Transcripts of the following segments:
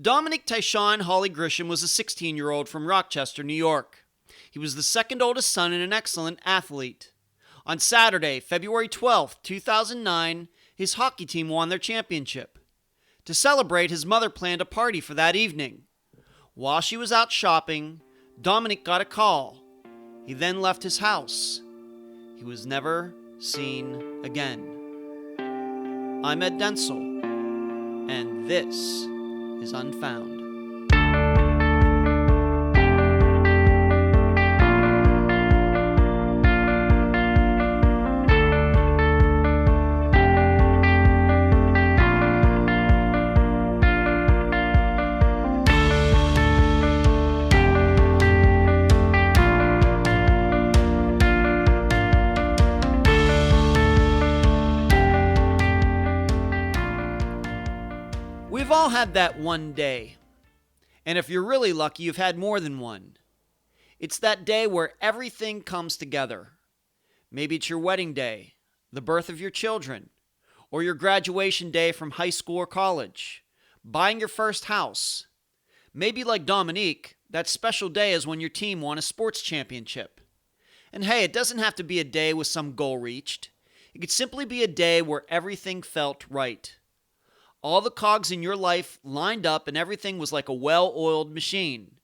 Domonique Tyshawn Holley-Grisham was a 16-year-old from Rochester, New York. He was the second oldest son and an excellent athlete. On Saturday, February 12, 2009, his hockey team won their championship. To celebrate, his mother planned a party for that evening. While she was out shopping, Domonique got a call. He then left his house. He was never seen again. I'm Ed Densel, and this is Unfound. We've all had that one day, and if you're really lucky, you've had more than one. It's that day where everything comes together. Maybe it's your wedding day, the birth of your children, or your graduation day from high school or college, buying your first house. Maybe like Domonique, that special day is when your team won a sports championship. And hey, it doesn't have to be a day with some goal reached. It could simply be a day where everything felt right. All the cogs in your life lined up and everything was like a well-oiled machine.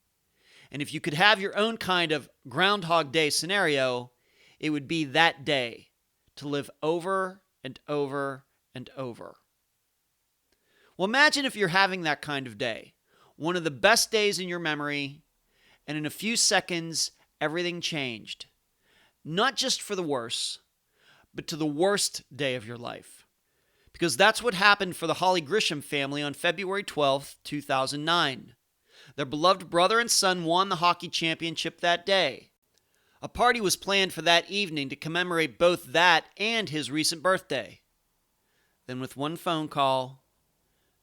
And if you could have your own kind of Groundhog Day scenario, it would be that day to live over and over and over. Well, imagine if you're having that kind of day, one of the best days in your memory, and in a few seconds, everything changed. Not just for the worse, but to the worst day of your life. Because that's what happened for the Holley-Grisham family on February 12, 2009. Their beloved brother and son won the hockey championship that day. A party was planned for that evening to commemorate both that and his recent birthday. Then with one phone call,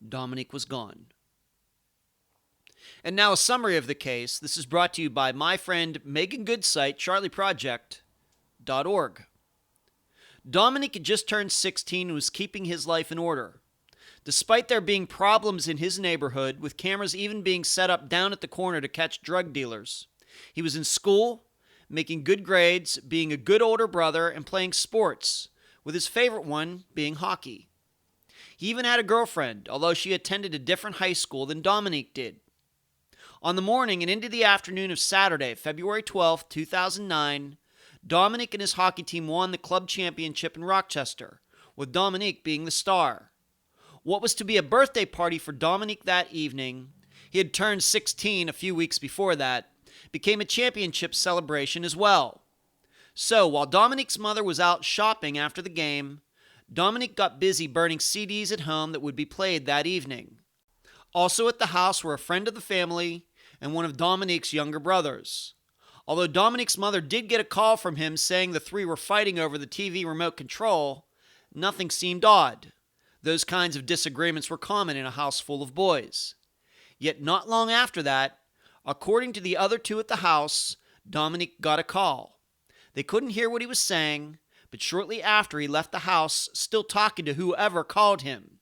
Domonique was gone. And now a summary of the case. This is brought to you by my friend Megan Good's site, charlieproject.org. Domonique had just turned 16 and was keeping his life in order. Despite there being problems in his neighborhood, with cameras even being set up down at the corner to catch drug dealers, he was in school, making good grades, being a good older brother, and playing sports, with his favorite one being hockey. He even had a girlfriend, although she attended a different high school than Domonique did. On the morning and into the afternoon of Saturday, February 12, 2009, Domonique and his hockey team won the club championship in Rochester, with Domonique being the star. What was to be a birthday party for Domonique that evening, he had turned 16 a few weeks before that, became a championship celebration as well. So, while Domonique's mother was out shopping after the game, Domonique got busy burning CDs at home that would be played that evening. Also at the house were a friend of the family and one of Domonique's younger brothers. Although Domonique's mother did get a call from him saying the three were fighting over the TV remote control, nothing seemed odd. Those kinds of disagreements were common in a house full of boys. Yet not long after that, according to the other two at the house, Domonique got a call. They couldn't hear what he was saying, but shortly after he left the house, still talking to whoever called him.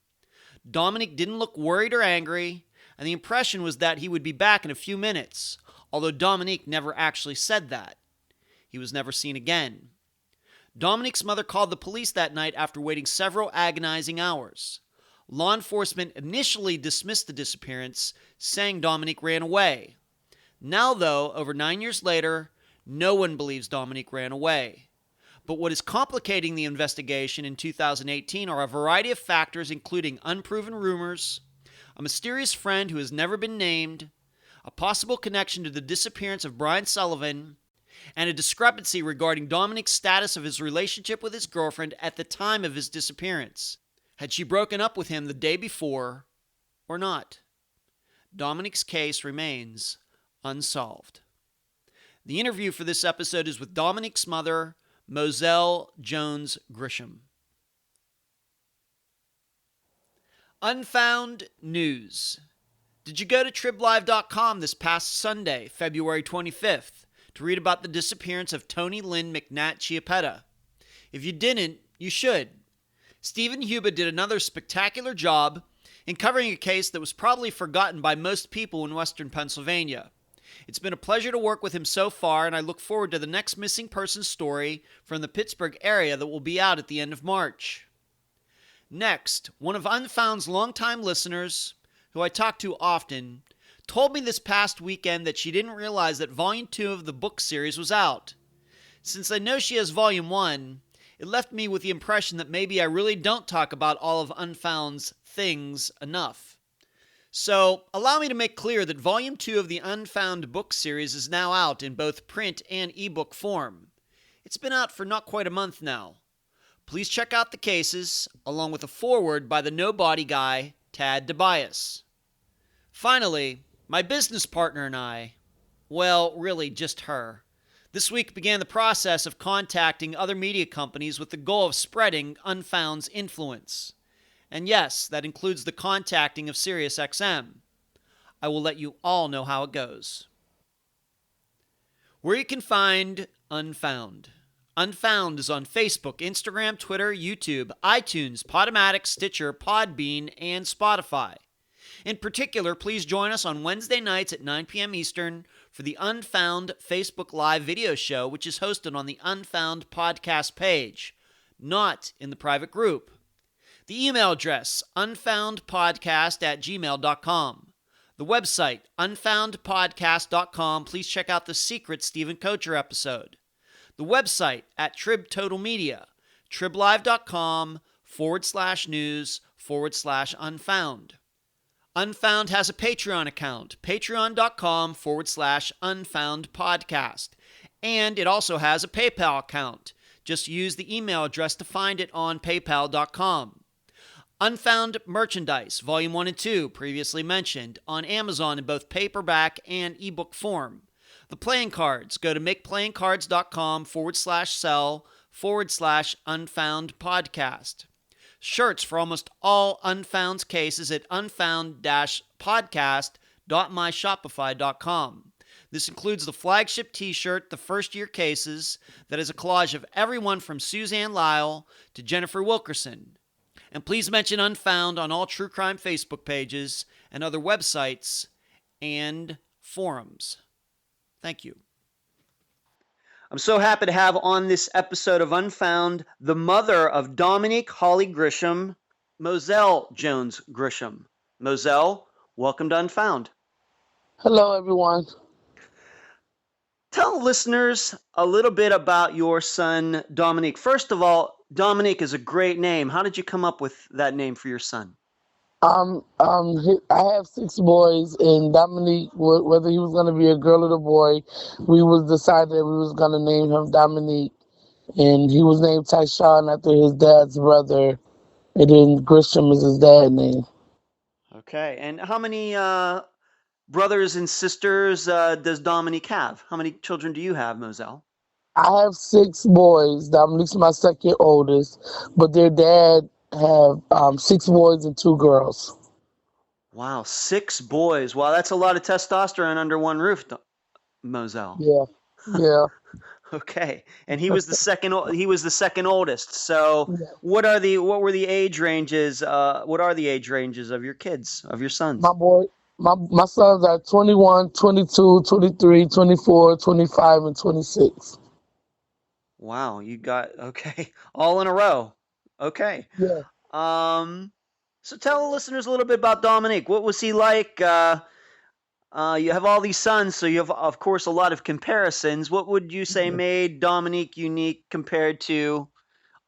Domonique didn't look worried or angry, and the impression was that he would be back in a few minutes, although Domonique never actually said that. He was never seen again. Domonique's mother called the police that night after waiting several agonizing hours. Law enforcement initially dismissed the disappearance, saying Domonique ran away. Now, though, over 9 years later, no one believes Domonique ran away. But what is complicating the investigation in 2018 are a variety of factors, including unproven rumors, a mysterious friend who has never been named, a possible connection to the disappearance of Brian Sullivan, and a discrepancy regarding Domonique's status of his relationship with his girlfriend at the time of his disappearance. Had she broken up with him the day before or not? Domonique's case remains unsolved. The interview for this episode is with Domonique's mother, Moselle Jones Grisham. Unfound News. Did you go to triblive.com this past Sunday, February 25th, to read about the disappearance of Tony Lynn McNatt Chiappetta? If you didn't, you should. Stephen Huba did another spectacular job in covering a case that was probably forgotten by most people in Western Pennsylvania. It's been a pleasure to work with him so far, and I look forward to the next missing person story from the Pittsburgh area that will be out at the end of March. Next, one of Unfound's longtime listeners, who I talk to often, told me this past weekend that she didn't realize that Volume 2 of the book series was out. Since I know she has Volume 1, it left me with the impression that maybe I really don't talk about all of Unfound's things enough. So, allow me to make clear that Volume 2 of the Unfound book series is now out in both print and ebook form. It's been out for not quite a month now. Please check out the cases, along with a foreword by the Nobody guy, Tad DeBias. Finally, my business partner and I, well, really just her, this week began the process of contacting other media companies with the goal of spreading Unfound's influence. And yes, that includes the contacting of SiriusXM. I will let you all know how it goes. Where you can find Unfound. Unfound is on Facebook, Instagram, Twitter, YouTube, iTunes, Podomatic, Stitcher, Podbean, and Spotify. In particular, please join us on Wednesday nights at 9 p.m. Eastern for the Unfound Facebook Live video show, which is hosted on the Unfound podcast page, not in the private group. The email address, unfoundpodcast@gmail.com. The website, unfoundpodcast.com. Please check out the secret Stephen Kocher episode. The website at Trib Total Media, triblive.com/news/unfound. Unfound has a Patreon account, patreon.com/unfoundpodcast. And it also has a PayPal account. Just use the email address to find it on paypal.com. Unfound merchandise, Volume 1 and 2, previously mentioned, on Amazon in both paperback and ebook form. The playing cards, go to makeplayingcards.com/sell/unfound podcast. Shirts for almost all Unfound's cases at unfound-podcast.myshopify.com. This includes the flagship t-shirt, The First Year Cases, that is a collage of everyone from Suzanne Lyle to Jennifer Wilkerson. And please mention Unfound on all true crime Facebook pages and other websites and forums. Thank you. I'm so happy to have on this episode of Unfound the mother of Domonique Holley-Grisham, Moselle Jones Grisham. Moselle, welcome to Unfound. Hello, everyone. Tell listeners a little bit about your son, Domonique. First of all, Domonique is a great name. How did you come up with that name for your son? I have 6 boys, and Domonique, whether he was going to be a girl or a boy, we was decided that we was going to name him Domonique, and he was named Tyshawn after his dad's brother, and then Grisham is his dad's name. Okay, and how many brothers and sisters does Domonique have? How many children do you have, Moselle? I have 6 boys. Dominique's my second oldest, but their dad have 6 boys and 2 girls. Wow, 6 boys. Wow, that's a lot of testosterone under one roof, Moselle. Yeah. Okay, and he was the second. He was the second oldest. So, Yeah. what are the age ranges? What are the age ranges of your kids, of your sons? My sons are 21, 22, 23, 24, 25, and 26. Wow, you got all in a row. Okay. Yeah. So tell the listeners a little bit about Domonique. What was he like? You have all these sons, so you have, of course, a lot of comparisons. What would you say made Domonique unique compared to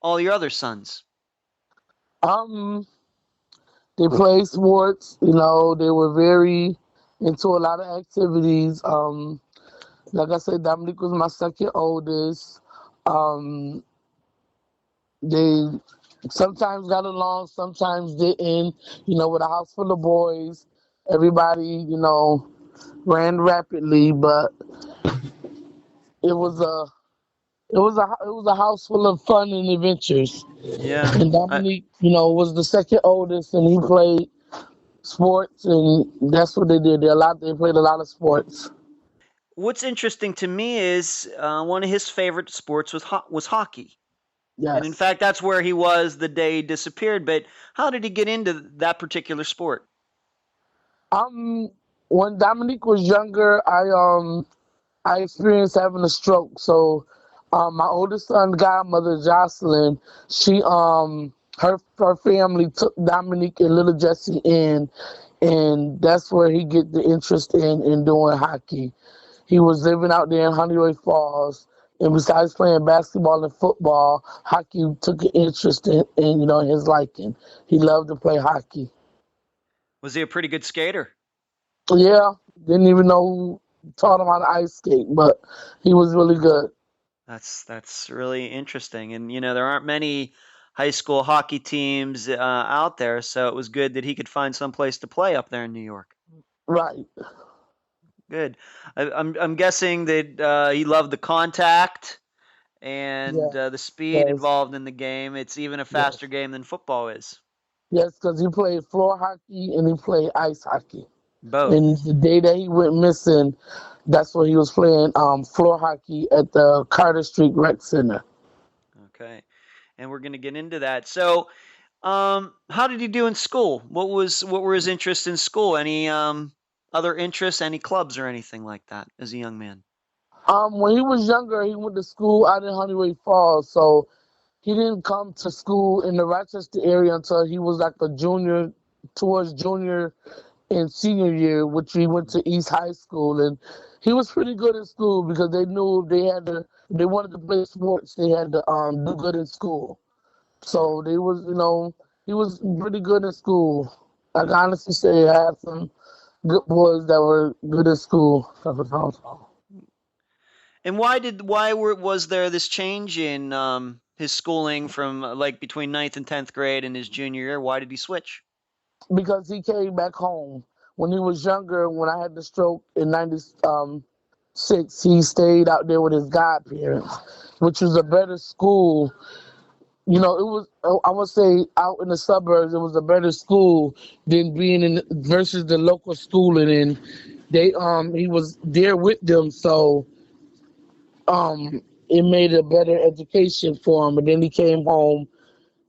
all your other sons? They played sports. They were very into a lot of activities. Like I said, Domonique was my second oldest. They sometimes got along, sometimes didn't. With a house full of boys, everybody, ran rapidly, but it was a house full of fun and adventures. Yeah. And Domonique, was the second oldest, and he played sports, and that's what they did. They played a lot of sports. What's interesting to me is one of his favorite sports was hockey. And in Yes. fact, that's where he was the day he disappeared. But how did he get into that particular sport? When Dominique was younger, I experienced having a stroke. So, my oldest son, godmother Jocelyn, she her family took Dominique and little Jesse in, and that's where he get the interest in doing hockey. He was living out there in Honeyway Falls, and besides playing basketball and football, hockey took an interest in his liking. He loved to play hockey. Was he a pretty good skater? Yeah, didn't even know who taught him how to ice skate, but he was really good. That's really interesting. And there aren't many high school hockey teams out there, so it was good that he could find some place to play up there in New York. Right. Good. I'm guessing that he loved the contact and Yeah. the speed Yes. involved in the game. It's even a faster Yes. game than football is. Yes, because he played floor hockey and he played ice hockey. Both. And the day that he went missing, that's when he was playing floor hockey at the Carter Street Rec Center. Okay. And we're going to get into that. So, how did he do in school? What were his interests in school? Any other interests, any clubs or anything like that as a young man? When he was younger, he went to school out in Honeyway Falls, so he didn't come to school in the Rochester area until he was like a junior, towards junior and senior year, which he went to East High School, and he was pretty good in school because they knew if they wanted to play sports, they had to do good in school. So he was pretty good in school. I can honestly say I had some good boys that were good in school. And was there this change in his schooling from like between ninth and 10th grade and his junior year? Why did he switch? Because he came back home when he was younger. When I had the stroke in '96, he stayed out there with his godparents, which was a better school. It was, I would say, out in the suburbs. It was a better school than being in versus the local schooling, and he was there with them, so it made a better education for him. And then he came home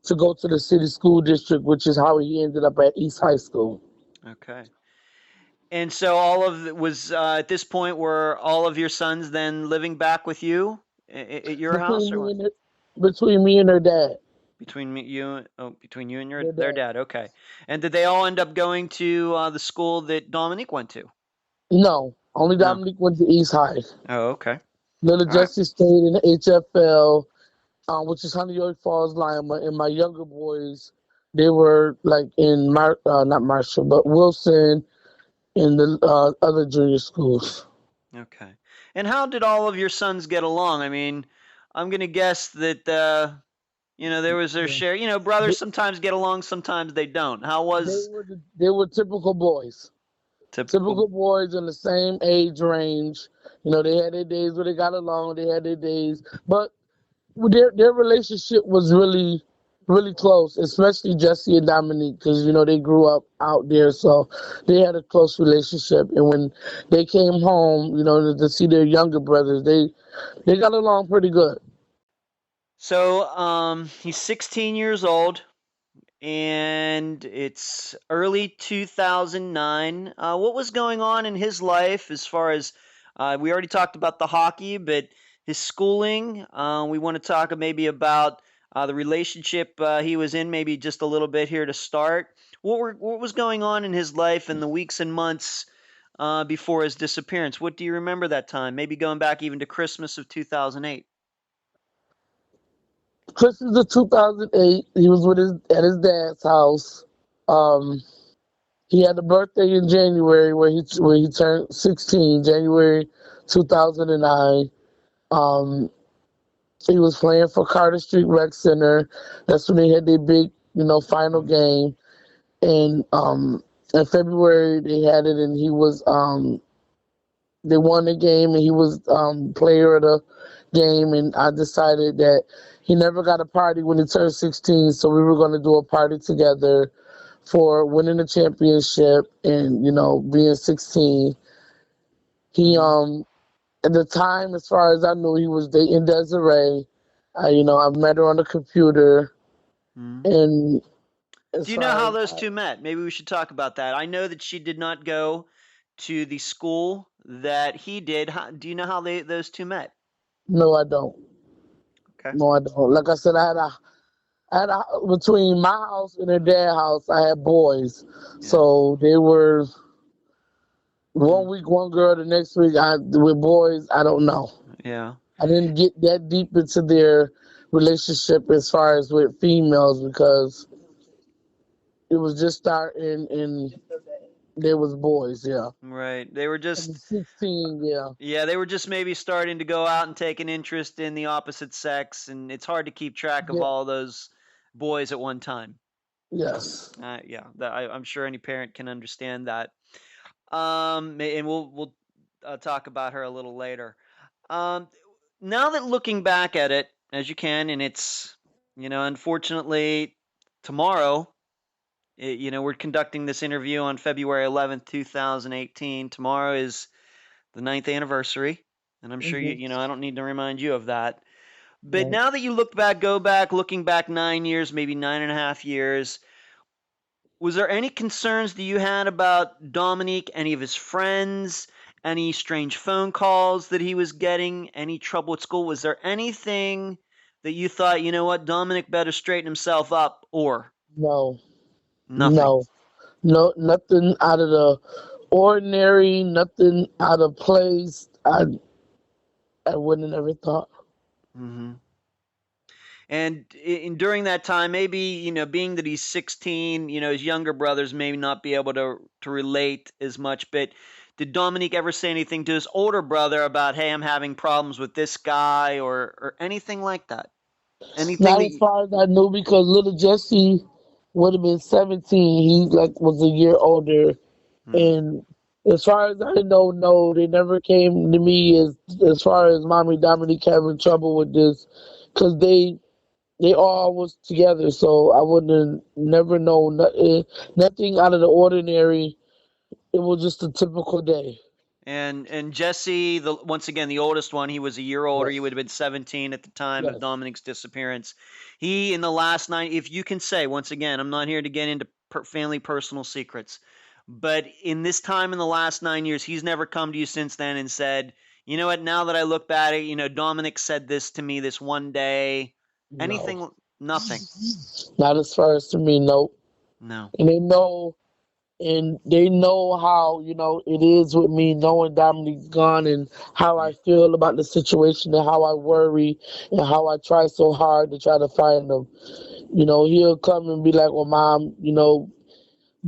to go to the city school district, which is how he ended up at East High School. Okay. And so all of it was at this point were all of your sons then living back with you at your house Between or me what? and between me and her dad. Between you and Their their dad. dad. Okay. And did they all end up going to the school that Dominique went to? No, only No. Dominique went to East High. Oh, okay. Little All right. Jesse stayed in the HFL, which is Honeyoke Falls, Lima, and my younger boys, they were like in not Marshall, but Wilson in the other junior schools. Okay. And how did all of your sons get along? I mean, I'm going to guess that there was their Yeah. share. They, Brothers sometimes get along, sometimes they don't. How was they were typical boys. typical? Typical boys in the same age range. They had their days where they got along, they had their days. But their relationship was really, really close, especially Jesse and Dominique, because they grew up out there, so they had a close relationship. And when they came home, to see their younger brothers, they got along pretty good. So, he's 16 years old, and it's early 2009. What was going on in his life as far as we already talked about the hockey, but his schooling? We want to talk maybe about the relationship he was in, maybe just a little bit here to start. What was going on in his life in the weeks and months before his disappearance? What do you remember that time? Maybe going back even to Christmas of 2008. Christmas of 2008, he was at his dad's house. Um, he had a birthday in January where he turned 16, January 2009. Um, he was playing for Carter Street Rec Center. That's when they had their big, final game. And in February they had it, and they won the game, and he was player of the game. And I decided that he never got a party when he turned 16, so we were going to do a party together for winning the championship and being 16. He Mm-hmm. at the time, as far as I knew, he was dating Desiree, I've met her on the computer, Mhm. and as Do you know far how as those two met? Maybe we should talk about that. I know that she did not go to the school that he did. Do you know how those two met? no, I don't. Okay. No, I don't. Like I said, between my house and her dad's house, I had boys. Yeah. So they were Mm, one week one girl, the next week I with boys. I don't know. yeah. I didn't get that deep into their relationship as far as with females because it was just starting and there was boys. Yeah, Right. They were I just was 16. Yeah, Yeah, they were just maybe starting to go out and take an interest in the opposite sex, and it's hard to keep track of yeah, all those boys at one time. yes. Yeah, I'm sure any parent can understand that. And we'll talk about her a little later. Um, Now that looking back at it, as you can, and it's unfortunately tomorrow. We're conducting this interview on February 11th, 2018. Tomorrow is the ninth anniversary, and I'm sure Hmm. I don't need to remind you of that. But Right. now that you looking back 9 years, maybe 9.5 years, was there any concerns that you had about Dominique, any of his friends, any strange phone calls that he was getting, any trouble at school? Was there anything that you thought, you know what, Dominic better straighten himself up, or No, nothing? no, no, nothing out of the ordinary, nothing out of place. I wouldn't have ever thought. Hmm. And during that time, maybe being that he's 16, his younger brothers may not be able to relate as much. But did Dominique ever say anything to his older brother about, "Hey, I'm having problems with this guy," or anything like that? Anything Not that as far as I knew, because little Jesse would have been 17. He like was a year older, Hmm, and as far as I know, no, they never came to me as far as mommy Dominique having trouble with this, because they all was together, so I wouldn't have never known nothing out of the ordinary. It was just a typical day. and Jesse, once again the oldest one, he was a year older. He would Yes, have been 17 at the time of yes. Dominique's disappearance. He, in the last night, if you can say, once again, I'm not here to get into family personal secrets, but in this time in the last 9 years, he's never come to you since then and said, "You know what? Now that I look back at it, Dominic said this to me this one day." No, Anything? Nothing. not as far as to me. Nope. No. And they know how it is with me knowing Dominique's gone and how I Mm, feel about the situation and how I worry and how I try so hard to try to find him. He'll come and be like, "Well, mom,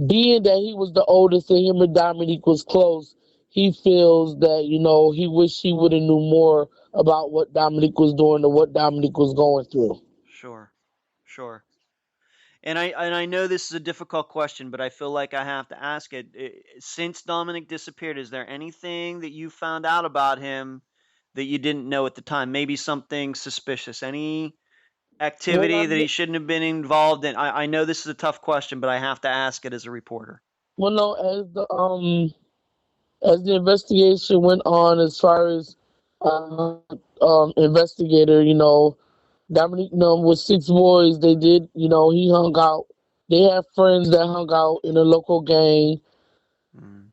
being that he was the oldest and him and Dominique was close, he feels that he wished he would have knew more about what Dominique was doing or what Dominique was going through." sure. Sure. And I know this is a difficult question, but I feel like I have to ask it. Since Dominic disappeared, is there anything that you found out about him that you didn't know at the time? Maybe something suspicious, any Well, activity that he shouldn't have been involved in? I know this is a tough question, but I have to ask it as a reporter. no, as the investigation went on, as far as investigator, Dominique with six boys, they did, he hung out. They had friends that hung out in a local gang. Mm,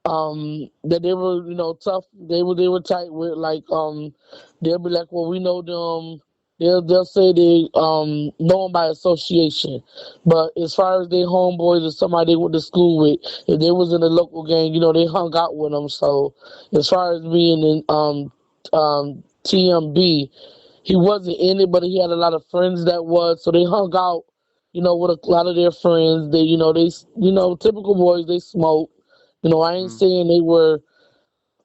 That they were, tough. They were tight with, like, they'll be like, "Well, we know them." They'll say they know them by association, but as far as their homeboys or somebody they went to school with, if they was in a local gang, they hung out with them. So as far as being in TMB, he wasn't in it, but he had a lot of friends that was. So they hung out, with a lot of their friends. Typical boys. They smoke. I ain't mm, saying they were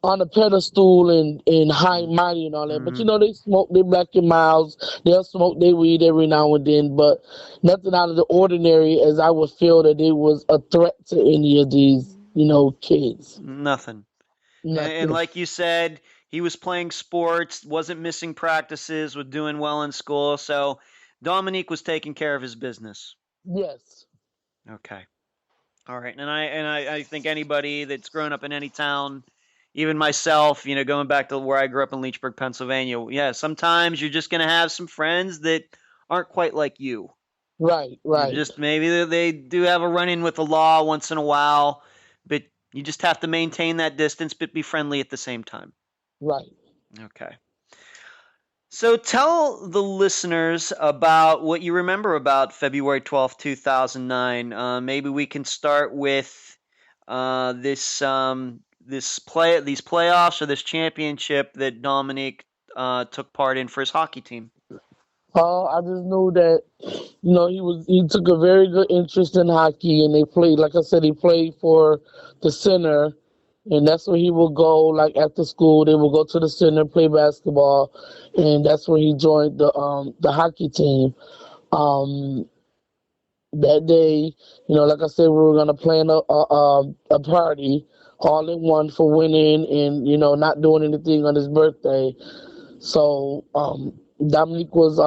on a pedestal and high mm, mighty and all that, but mm. they smoke their Black and Miles. They'll smoke their weed every now and then, but nothing out of the ordinary. As I would feel that they was a threat to any of these, kids. Nothing. And Nothing. like you said, he was playing sports, wasn't missing practices, was doing well in school. So Dominique was taking care of his business. Yes. Okay. All right. And I think anybody that's grown up in any town even myself, going back to where I grew up in Leechburg, Pennsylvania. Yeah, sometimes you're just going to have some friends that aren't quite like you. Right, right, Just maybe they do have a run-in with the law once in a while, but you just have to maintain that distance, but be friendly at the same time. right. Okay. So tell the listeners about what you remember about February 12th, 2009. Maybe we can start with these playoffs or this championship that Domonique took part in for his hockey team. I just knew that he took a very good interest in hockey, and they played. Like I said, he played for the center, and that's where he will go. Like after school, they will go to the center play basketball, and that's where he joined the hockey team. Um, that day, like I said, we were gonna plan a party all in one for winning, and not doing anything on his birthday. So Domonique was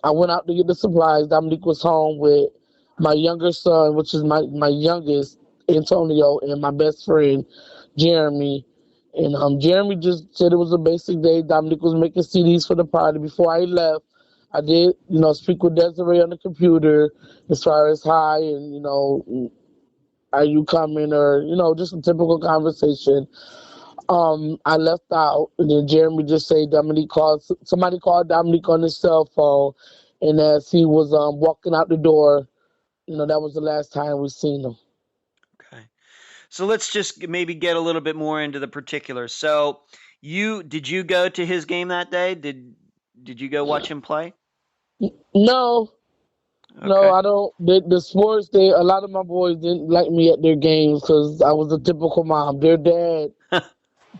I went out to get the supplies. Domonique was home with my younger son, which is my youngest, Antonio, and my best friend, Jeremy. And Jeremy just said it was a basic day. Domonique was making CDs for the party. Before I left, I did, speak with Desiree on the computer as far as hi and, are you coming, or, just a typical conversation. I left out, and then Jeremy just said somebody called Domonique on his cell phone, and as he was walking out the door, that was the last time we seen him. Okay. So let's just maybe get a little bit more into the particulars. So did you go to his game that day? Did you go watch him play? No, Okay. no, I don't. The sports, a lot of my boys didn't like me at their games because I was a typical mom. Their dad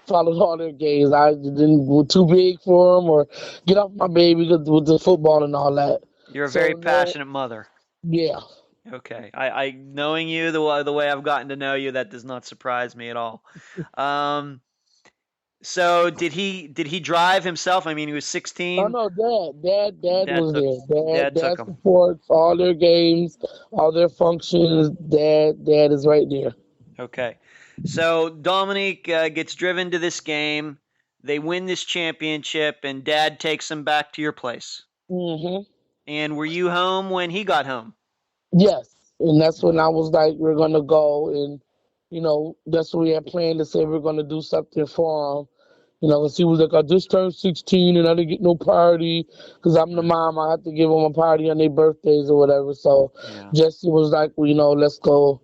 followed all their games. I didn't was too big for them, or get off my baby with the football and all that. You're a very So passionate mother. yeah. Okay. I knowing you the way I've gotten to know you, that does not surprise me at all. So did he drive himself? I mean, he was Oh 16. no, dad Dad was took there. Dad took Dad him. supports all their games, all their functions. Dad is right there. Okay. So Domonique gets driven to this game. They win this championship, and Dad takes him back to your place. Hmm. And were you home when he got home? Yes, and that's when I was like, we're gonna go, and that's what we had planned to say we're gonna do something for him. 'Cause he was like, I just turned 16 and I didn't get no party because I'm the mom. I have to give them a party on their birthdays or whatever. So Yeah. Jesse was like, well, let's go.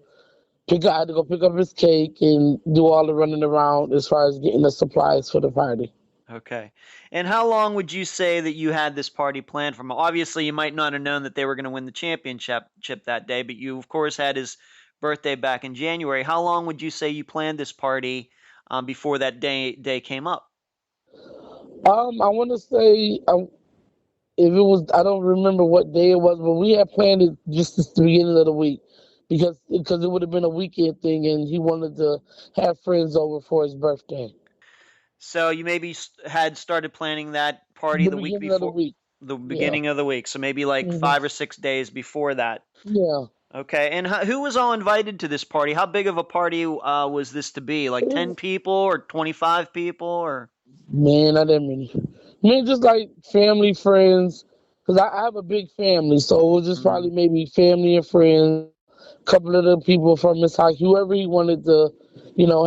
I had to go pick up his cake and do all the running around as far as getting the supplies for the party. Okay. And how long would you say that you had this party planned from? Obviously, you might not have known that they were going to win the championship that day, but you, of course, had his birthday back in January. How long would you say you planned this party before that day came up? I want to say if it was, I don't remember what day it was, but we had planned it just at the beginning of the week because it would have been a weekend thing, and he wanted to have friends over for his birthday. So you maybe had started planning that party The the week beginning of the before, week. the Yeah. beginning of the week. So maybe like Hmm. 5 or 6 days before that. Yeah. Okay. And who was all invited to this party? How big of a party was this to be? Like 10 people or 25 people or? Man, I didn't mean. Just like family, friends, because I have a big family, so it was just Mhm. probably maybe family and friends, a couple of the people from his house, whoever he wanted to,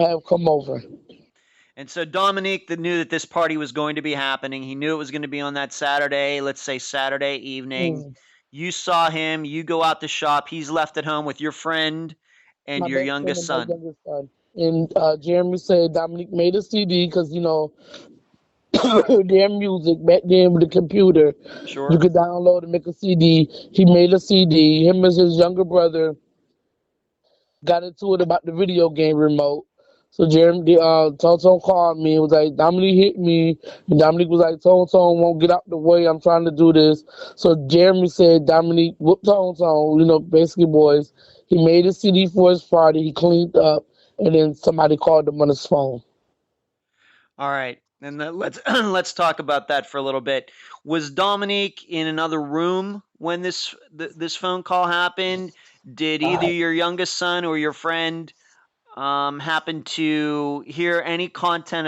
have come over. And so Dominique knew that this party was going to be happening. He knew it was going to be on that Saturday, let's say Saturday evening. Mm. You saw him, you go out to shop. He's left at home with your friend and My your best friend youngest and my son. youngest son. And Jeremy said Dominique made a CD because, their music back then with the computer, you Sure. could download and make a CD. He made a CD. Him and his younger brother got into it about the video game remote. So Jeremy, Tonton called me and was like, Dominique hit me. And Dominique was like, Tonton won't get out the way. I'm trying to do this. So Jeremy said, Dominique whooped Tonton, basically boys. He made a CD for his party. He cleaned up. And then somebody called him on his phone. All right. And let's let's talk about that for a little bit. Was Dominique in another room when this phone call happened? Did either I, your youngest son or your friend happen to hear any content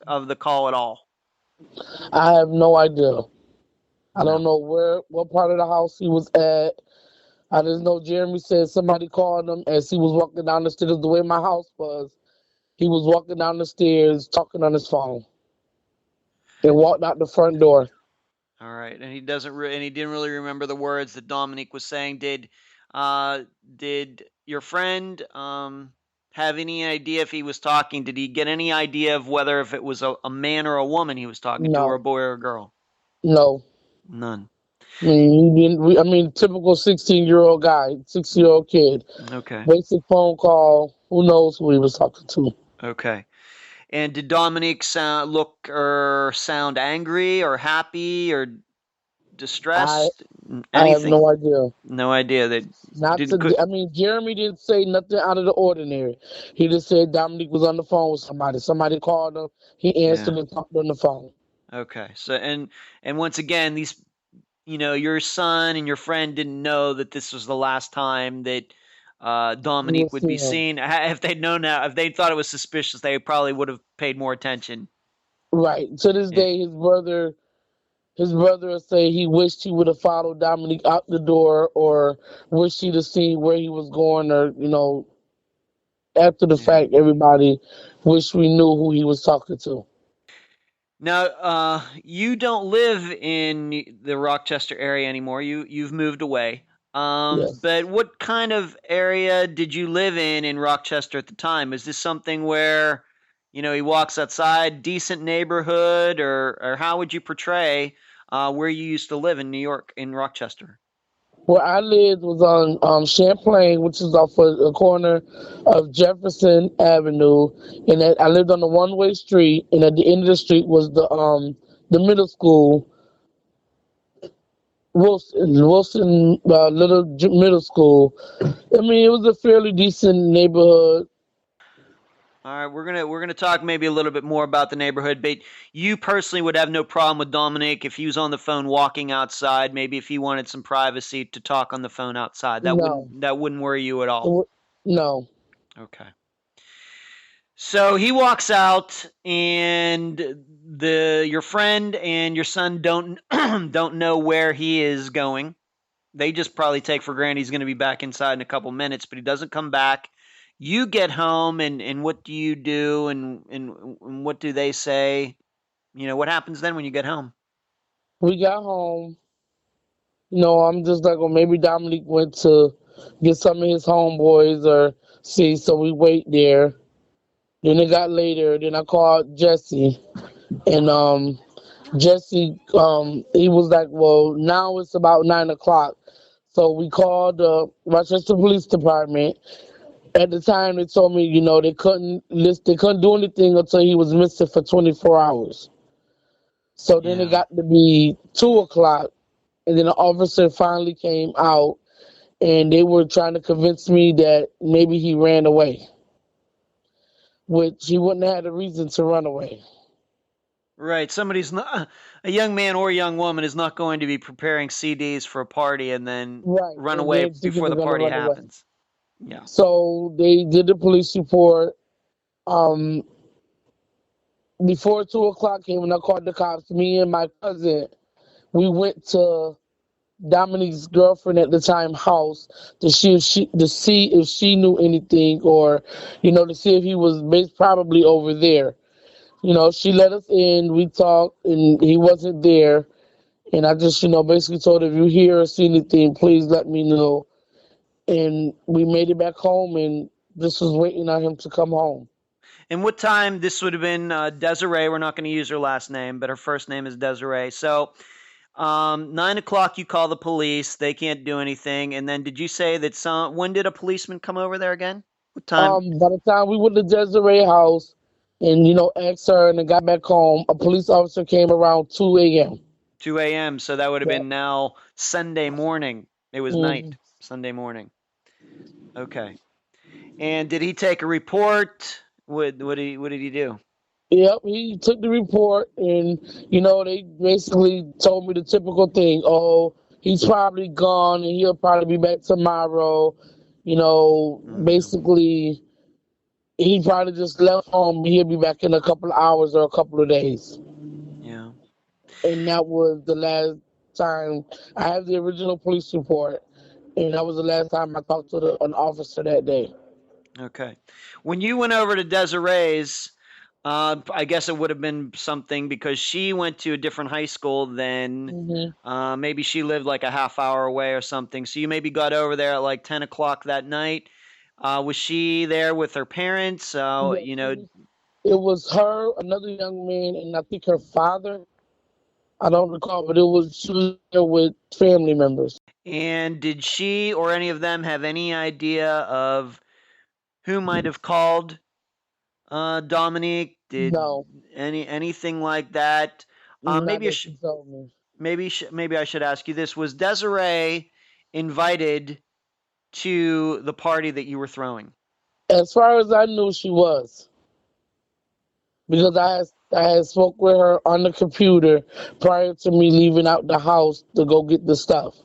of the call at all? I have no idea. I No. don't know what part of the house he was at. I just know Jeremy said somebody called him as he was walking down the stairs. The way my house was, he was walking down the stairs talking on his phone and walked out the front door. All right, and he didn't really remember the words that Domonique was saying. Did your friend have any idea if he was talking? Did he get any idea of whether if it was a man or a woman he was talking to, or a No, boy or a girl? no. None. I mean, typical 16-year-old guy, 16-year-old kid. Okay. Basic phone call. Who knows who he was talking to? Okay. And did Domonique look or sound angry or happy or I distressed? I have Anything? no idea. No idea. That Not didn't. to. I mean, Jeremy didn't say nothing out of the ordinary. He just said Dominique was on the phone with somebody. Somebody called him. He answered Yeah. and talked on the phone. Okay. So and once again, these, your son and your friend didn't know that this was the last time that You will Dominique would see be him. seen. If they'd known that, if they thought it was suspicious, they probably would have paid more attention. Right. To this Yeah. day, his brother say he wished he would have followed Dominique out the door, or wished he'd have seen where he was going, or after the Yeah. fact, everybody wish we knew who he was talking to. Now, you don't live in the Rochester area anymore. You've moved away. Yes. But what kind of area did you live in Rochester at the time? Is this something where, he walks outside, decent neighborhood, or how would you portray where you used to live in New York, in Rochester? Where I lived was on Champlain, which is off of the corner of Jefferson Avenue, and I lived on a one-way street. And at the end of the street was the middle school, Wilson middle school. I mean, it was a fairly decent neighborhood. All right, we're gonna talk maybe a little bit more about the neighborhood, but you personally would have no problem with Dominic if he was on the phone walking outside, maybe if he wanted some privacy to talk on the phone outside. That No, wouldn't worry you at all. no. Okay. So he walks out, and your friend and your son don't don't know where he is going. They just probably take for granted he's going to be back inside in a couple minutes, but he doesn't come back. You get home, and what do you do, and what do they say? What happens then when you get home? We got home. I'm just like, well, maybe Dominique went to get some of his homeboys or see, so we wait there. Then it got later. Then I called Jesse, and Jesse, he was like, well, now it's about 9 o'clock. So we called the Rochester Police Department. At the time, they told me, they couldn't do anything until he was missing for 24 hours. So then it Yeah. got to be 2 o'clock, and then the officer finally came out, and they were trying to convince me that maybe he ran away, which he wouldn't have had a reason to run away. Right. Somebody's not a young man or young woman is not going to be preparing CDs for a party and then Right, run and away then thinking before they're the gonna party run away. happens. Yeah. So they did the police report. Um, Before 2 o'clock came, when I called the cops, me and my cousin, we went to Dominique's girlfriend at the time house to see if she knew anything, or to see if he was probably over there. She let us in. We talked, and he wasn't there. And I just basically told her, if you hear or see anything, please let me know. And we made it back home, and just was waiting on him to come home. And what time? This would have been Desiree. We're not going to use her last name, but her first name is Desiree. So 9 o'clock, you call the police. They can't do anything. And then did you say that when did a policeman come over there again? What time? By the time we went to Desiree house and, asked her and then got back home, a police officer came around 2 a.m. 2 a.m. So that would have been now Sunday morning. It was night, Sunday morning. Okay. And did he take a report? What did he do? Yep, he took the report, and they basically told me the typical thing. Oh, he's probably gone, and he'll probably be back tomorrow. Basically, He probably just left home. He'll be back in a couple of hours or a couple of days. Yeah. And that was the last time. I have the original police report, and that was the last time I talked to an officer that day. Okay. When you went over to Desiree's, I guess it would have been something because she went to a different high school than Hmm. maybe she lived like a half hour away or something. So you maybe got over there at like 10 o'clock that night. Was she there with her parents? Yes, it was her, another young man, and I think her father. I don't recall, but she was there with family members. And did she or any of them have any idea of who might have called Dominique? Did No, anything like that? not Maybe that she told me. maybe I should ask you this: was Desiree invited to the party that you were throwing? As far as I knew, she was, because Okay. I had spoke with her on the computer prior to me leaving out the house to go get the stuff.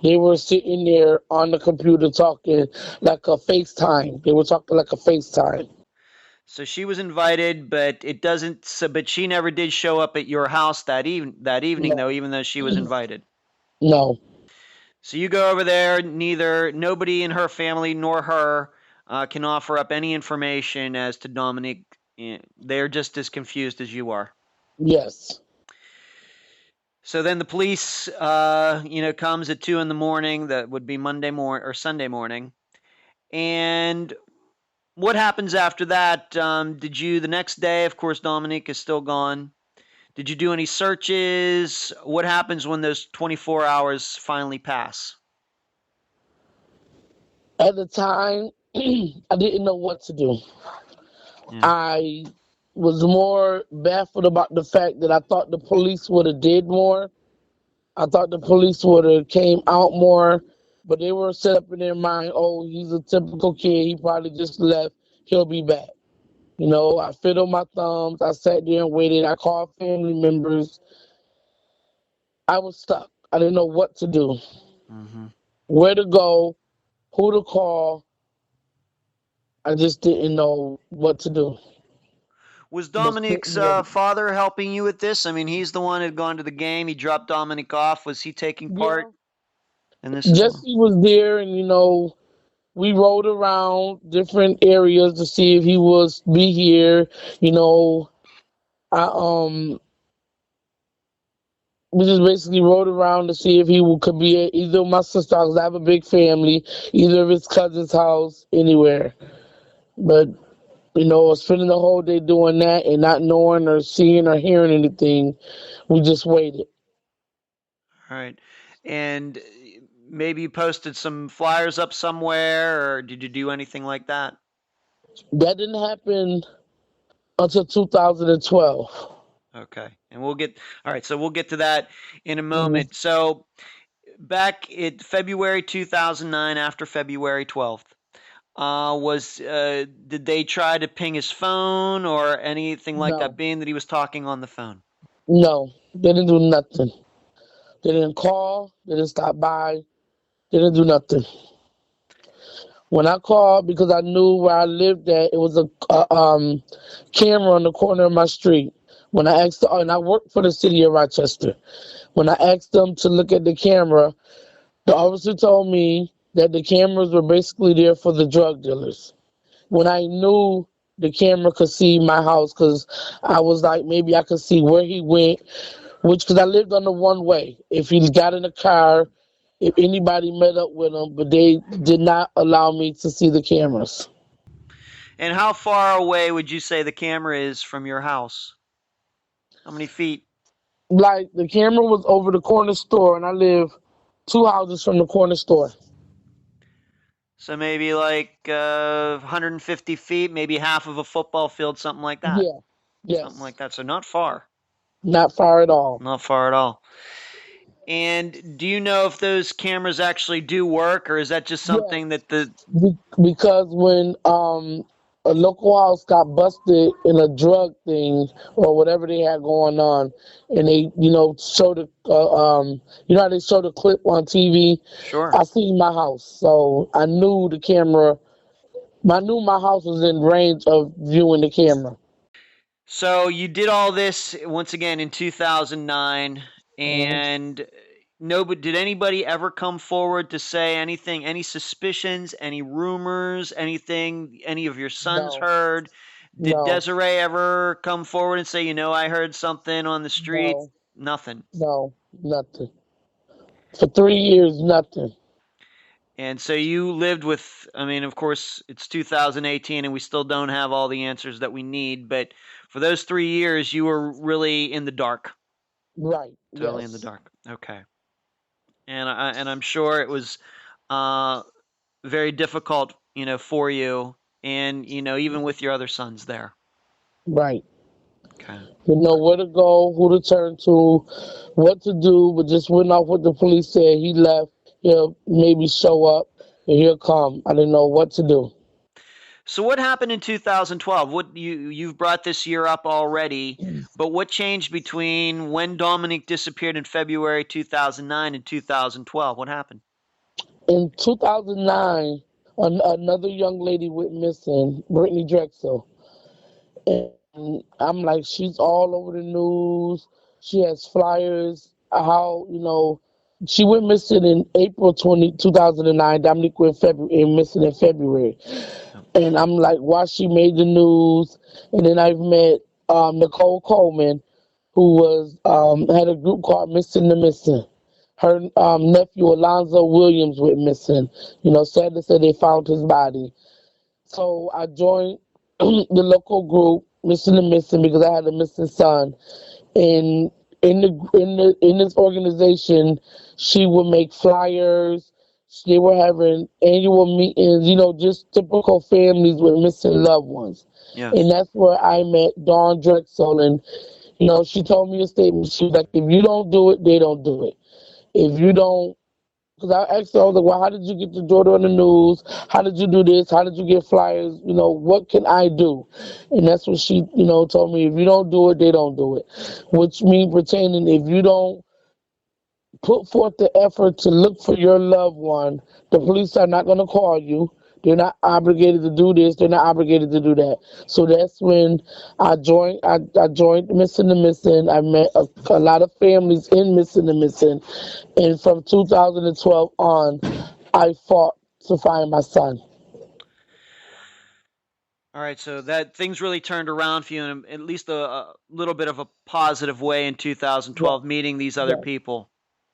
They were sitting there on the computer talking like a FaceTime. They were talking like a FaceTime. So she was invited, but it doesn't. So, but she never did show up at your house that evening, though, No, even though she was invited. no. So you go over there. Nobody in her family nor her can offer up any information as to Dominique. They're just as confused as you are. Yes. So then the police, comes at 2 in the morning. That would be Monday morning or Sunday morning. And what happens after that? Did you the next day? Of course, Dominique is still gone. Did you do any searches? What happens when those 24 hours finally pass? At the time, I didn't know what to do. Yeah. I was more baffled about the fact that I thought the police would have did more. I thought the police would have came out more, but they were set up in their mind, oh, he's a typical kid. He probably just left. He'll be back. I fiddled my thumbs. I sat there and waited. I called family members. I was stuck. I didn't know what to do, Hmm. where to go, who to call. I just didn't know what to do. Was I was Dominique's sitting there. father helping you with this? I mean, he's the one who had gone to the game. He dropped Dominique off. Was he taking part Yeah, in this as well? Jesse was there, and we rode around different areas to see if he was be here. You know, I we just basically rode around to see if could be at either of my sister's house. I have a big family, either of his cousin's house, anywhere. But spending the whole day doing that and not knowing or seeing or hearing anything, we just waited. All right. And maybe you posted some flyers up somewhere, or did you do anything like that? That didn't happen until 2012. Okay. And all right, so we'll get to that in a Mhm. moment. So back in February 2009, after February 12th, did they try to ping his phone or anything like that, No, being that he was talking on the phone? no, they didn't do nothing. They didn't call. They didn't stop by. They didn't do nothing. When I called, because I knew where I lived at, it was a camera on the corner of my street. When I asked, and I worked for the city of Rochester. When I asked them to look at the camera, the officer told me that the cameras were basically there for the drug dealers. When I knew the camera could see my house, because I was like, maybe I could see where he went, because I lived on the one way. If he got in a car, if anybody met up with him, but they did not allow me to see the cameras. And how far away would you say the camera is from your house? How many feet? Like the camera was over the corner store, and I live 2 houses from the corner store. So maybe like 150 feet, maybe half of a football field, something like that. Yeah, Something yes, like that. So not far. not far at all. Not far at all. And do you know if those cameras actually do work, or is that just Yes, something that the because when a local house got busted in a drug thing or whatever they had going on, and they showed the how they show the clip on TV. sure. I seen my house, so I knew the camera I knew my house was in range of viewing the camera. So you did all this once again in 2009, Mhm. and nobody did anybody ever come forward to say anything, any suspicions, any rumors, anything any of your sons No, heard? Did no, Desiree ever come forward and say, I heard something on the street? no, Nothing. no, nothing. For 3 years, nothing. And so you lived with, I mean, of course, it's 2018 and we still don't have all the answers that we need, but for those 3 years, you were really in the dark, Right, totally in the yes. dark. Okay. And I'm sure it was uh, very difficult, for you and, even with your other sons there. Right. Okay. Didn't know where to go, who to turn to, what to do, but just went off what the police said. He left. He'll maybe show up and he'll come. I didn't know what to do. So what happened in 2012? What you've brought this year up already, but what changed between when Dominique disappeared in February 2009 and 2012? What happened? In 2009, another young lady went missing, Brittany Drexel. And I'm like, she's all over the news. She has flyers. How, she went missing in April 2009. Dominique went missing in February. Oh, And I'm like, why she made the news? And then I've met Nicole Coleman, who was had a group called Missing the Missing. Her nephew Alonzo Williams went missing. Sad to say they found his body. So I joined the local group Missing the Missing because I had a missing son. And in this organization, she would make flyers. They were having annual meetings, just typical families with missing loved ones. And yes. that's where I met Dawn Drexel. And, she told me a statement. She was like, if you don't do it, they don't do it. If you don't, because I asked her, I was like, well, how did you get your daughter on the news? How did you do this? How did you get flyers? What can I do? And that's what she, told me. If you don't do it, they don't do it. Which means pertaining, if you don't put forth the effort to look for your loved one, the police are not going to call you. They're not obligated to do this. They're not obligated to do that. So that's when I joined. I joined Missing the Missing. I met a lot of families in Missing the Missing, and from 2012 on, I fought to find my son. All right, so that things really turned around for you in at least a little bit of a positive way in Right, 2012, meeting these other right, people.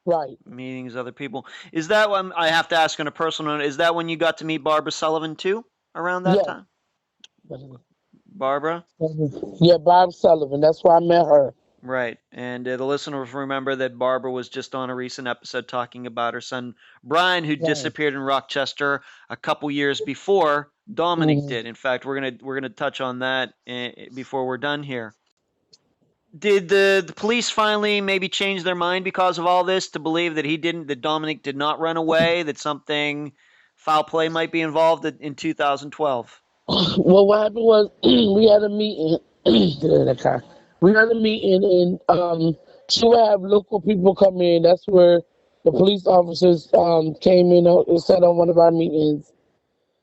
right. Meeting these other people. Is that when I have to ask on a personal note? Is that when you got to meet Barbara Sullivan too? Around that Yes. time, Barbara. Yeah, Bob Sullivan. That's where I met her. Right. And the listeners remember that Barbara was just on a recent episode talking about her son Brian, who Right. disappeared in Rochester a couple years before Dominic Mhm. did. In fact, we're gonna touch on that before we're done here. Did the police finally maybe change their mind because of all this to believe that Dominic did not run away, that something foul play might be involved in 2012? Well, what happened was we had a meeting. Get in the car. We had a meeting, and she would have local people come in. That's where the police officers came in and sat on one of our meetings,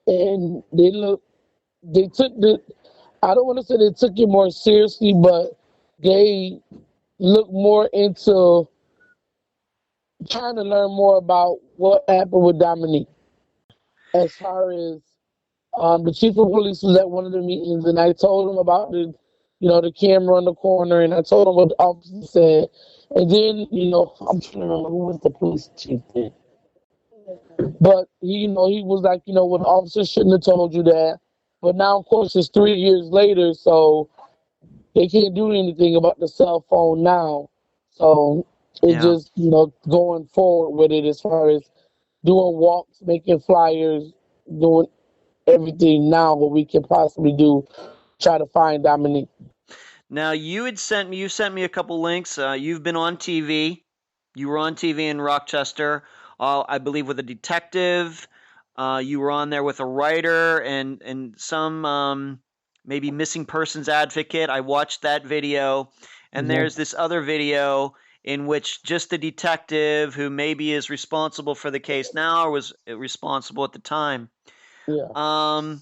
and they took the. I don't want to say they took it more seriously, but they looked more into trying to learn more about what happened with Dominique. As far as the chief of police was at one of the meetings, and I told him about the camera in the corner, and I told him what the officer said. And then, I'm trying to remember who was the police chief then. But he was like, well, the officer shouldn't have told you that. But now, of course, it's 3 years later, so they can't do anything about the cell phone now. So it Yeah. just, going forward with it as far as doing walks, making flyers, doing everything now what we can possibly do, try to find Dominique. Now you sent me a couple links. You've been on TV. You were on TV in Rochester, I believe, with a detective. You were on there with a writer and some maybe missing persons advocate. I watched that video, and Hmm. there's this other video in which just the detective who maybe is responsible for the case now or was responsible at the time. Yeah. Um,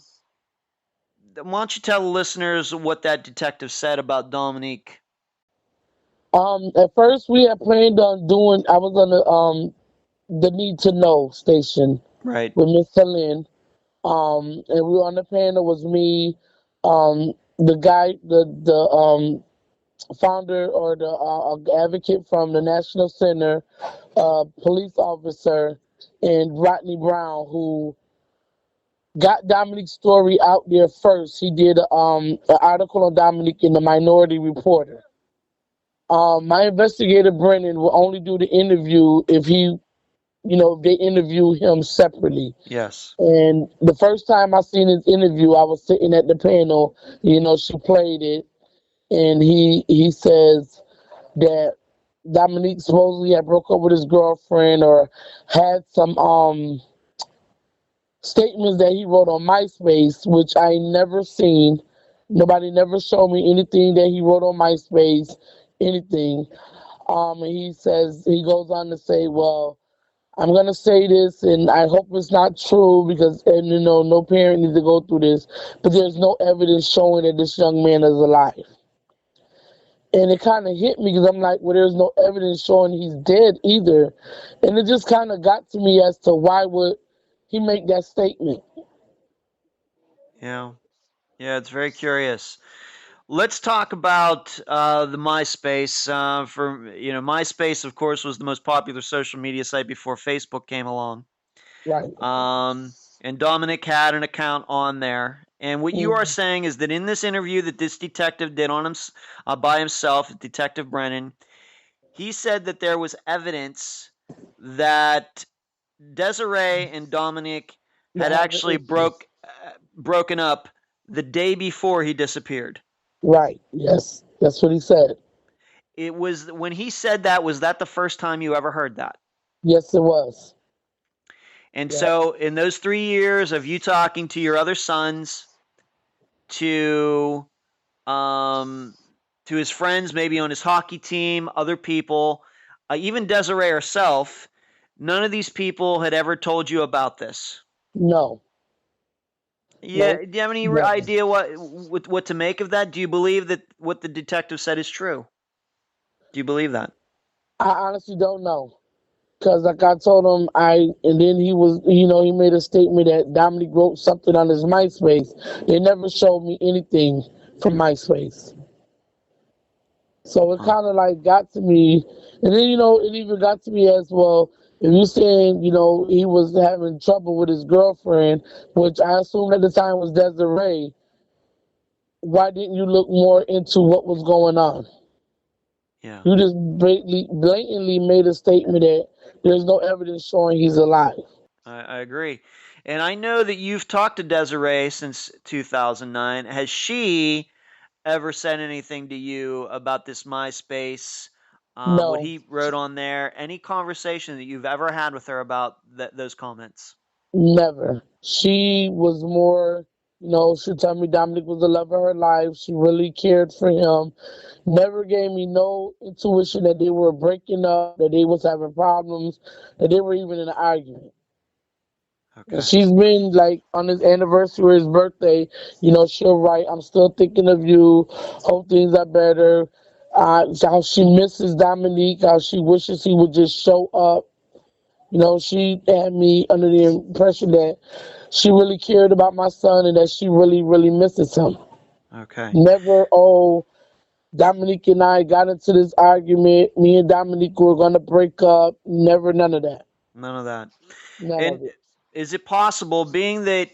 why don't you tell the listeners what that detective said about Domonique? At first we had planned on doing. I was on the Need to Know station Right. with Miss Lynn. And we were on the panel was me, the guy, the founder or the advocate from the National Center, police officer, and Rodney Brown, who got Dominique's story out there first. He did an article on Dominique in the Minority Reporter. My investigator Brennan will only do the interview if if they interview him separately. Yes. And the first time I seen his interview, I was sitting at the panel. She played it, and he says that Dominique supposedly had broke up with his girlfriend or had some statements that he wrote on MySpace, which I never seen. Nobody never showed me anything that he wrote on MySpace, anything. And he goes on to say, well, I'm gonna say this, and I hope it's not true because, and no parent needs to go through this, but there's no evidence showing that this young man is alive. And it kind of hit me because I'm like, well, there's no evidence showing he's dead either, and it just kind of got to me as to why would he make that statement. Yeah. Yeah, it's very curious. Let's talk about the MySpace. MySpace, of course, was the most popular social media site before Facebook came along. Right. And Dominic had an account on there. And what you are Mhm. saying is that in this interview that this detective did on him by himself, Detective Brennan, he said that there was evidence that Desiree and Dominic That had having actually issues. broken up the day before he disappeared. Right. Yes. That's what he said. It was when he said that, was that the first time you ever heard that? Yes, it was. And Yeah. so, in those 3 years of you talking to your other sons, to um, to his friends, maybe on his hockey team, other people, even Desiree herself, none of these people had ever told you about this. No. Yeah, No. do you have any Never. idea what to make of that? Do you believe that what the detective said is true? Do you believe that? I honestly don't know. Because, like I told him, and then he made a statement that Dominic wrote something on his MySpace. They never showed me anything from MySpace. So it Huh. kind of like got to me. And then, it even got to me as well. If you're saying, he was having trouble with his girlfriend, which I assumed at the time was Desiree, why didn't you look more into what was going on? Yeah, You just blatantly made a statement that there's no evidence showing he's alive. I agree. And I know that you've talked to Desiree since 2009. Has she ever said anything to you about this MySpace? What No, he wrote on there? Any conversation that you've ever had with her about those comments? never. She was more, she told me Dominic was the love of her life. She really cared for him. Never gave me no intuition that they were breaking up, that they was having problems, that they were even in an argument. And Okay. she's been like on his anniversary or his birthday, she'll write, I'm still thinking of you. Hope things are better. How she misses Dominique, how she wishes he would just show up. She had me under the impression that she really cared about my son and that she really, really misses him. Okay. Never, oh, Dominique and I got into this argument. Me and Dominique were going to break up. Never, none of that. None of that. None And of it. is it possible, being that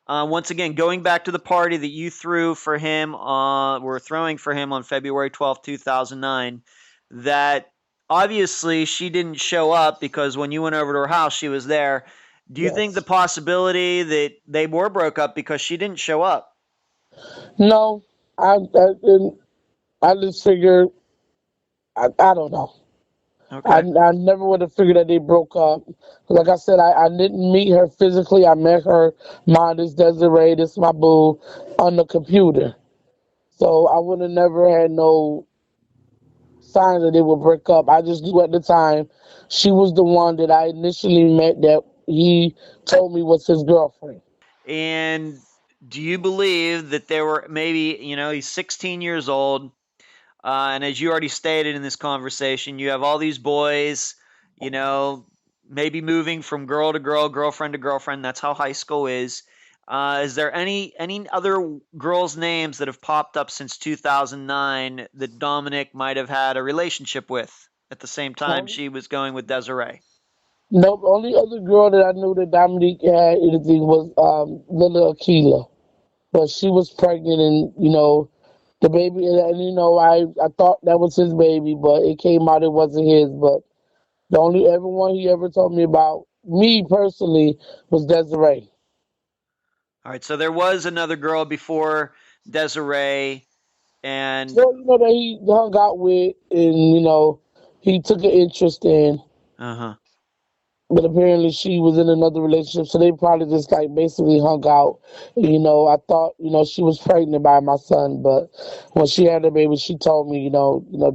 once again, going back to the party that you threw for him, were throwing for him on February 12th, 2009, that obviously she didn't show up because when you went over to her house, she was there. Do you think the Yes. possibility that they were broke up because she didn't show up? No, I just figured, I don't know. Okay. I never would have figured that they broke up. Like I said, I didn't meet her physically. I met her, mom, this Desiree, this my boo, on the computer. So I would have never had no signs that they would break up. I just knew at the time she was the one that I initially met that he told me was his girlfriend. And Do you believe that there were maybe, he's 16 years old, and as you already stated in this conversation, you have all these boys, you know, maybe moving from girl to girl, girlfriend to girlfriend. That's how high school is. Is there any other girls' names that have popped up since 2009 that Dominic might have had a relationship with at the same time Um, she was going with Desiree? no, the only other girl that I knew that Dominique had anything was little Akila, but she was pregnant, and the baby, and I thought that was his baby, but it came out it wasn't his. But the only everyone he ever told me about, me personally, was Desiree. All right, so there was another girl before Desiree, and Well, that he hung out with, and he took an interest in. uh huh. But apparently she was in another relationship, so they probably just like basically hung out. I thought, she was pregnant by my son, but when she had her baby, she told me,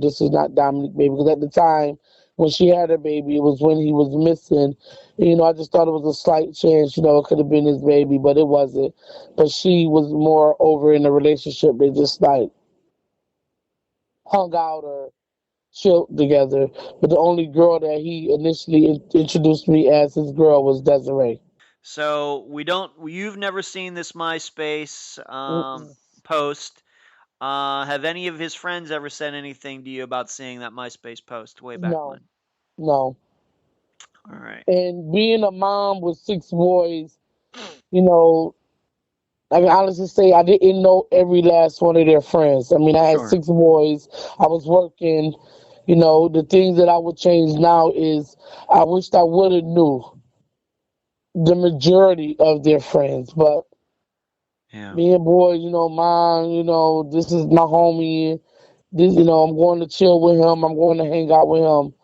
this is not Dominique baby. Because at the time when she had her baby, it was when he was missing. I just thought it was a slight chance, it could have been his baby, but it wasn't. But she was more over in a relationship. They just like hung out or chilled together. But the only girl that he initially introduced me as his girl was Desiree. So you've never seen this MySpace Mm-mm. post. Have any of his friends ever said anything to you about seeing that MySpace post way back No, when? no. All right. And being a mom with six boys, you know, I can honestly say I didn't know every last one of their friends. I mean, I had Sure. six boys. I was working. The things that I would change now is I wished I would have knew the majority of their friends. But Yeah. being boys, mom, this is my homie. This, I'm going to chill with him. I'm going to hang out with him.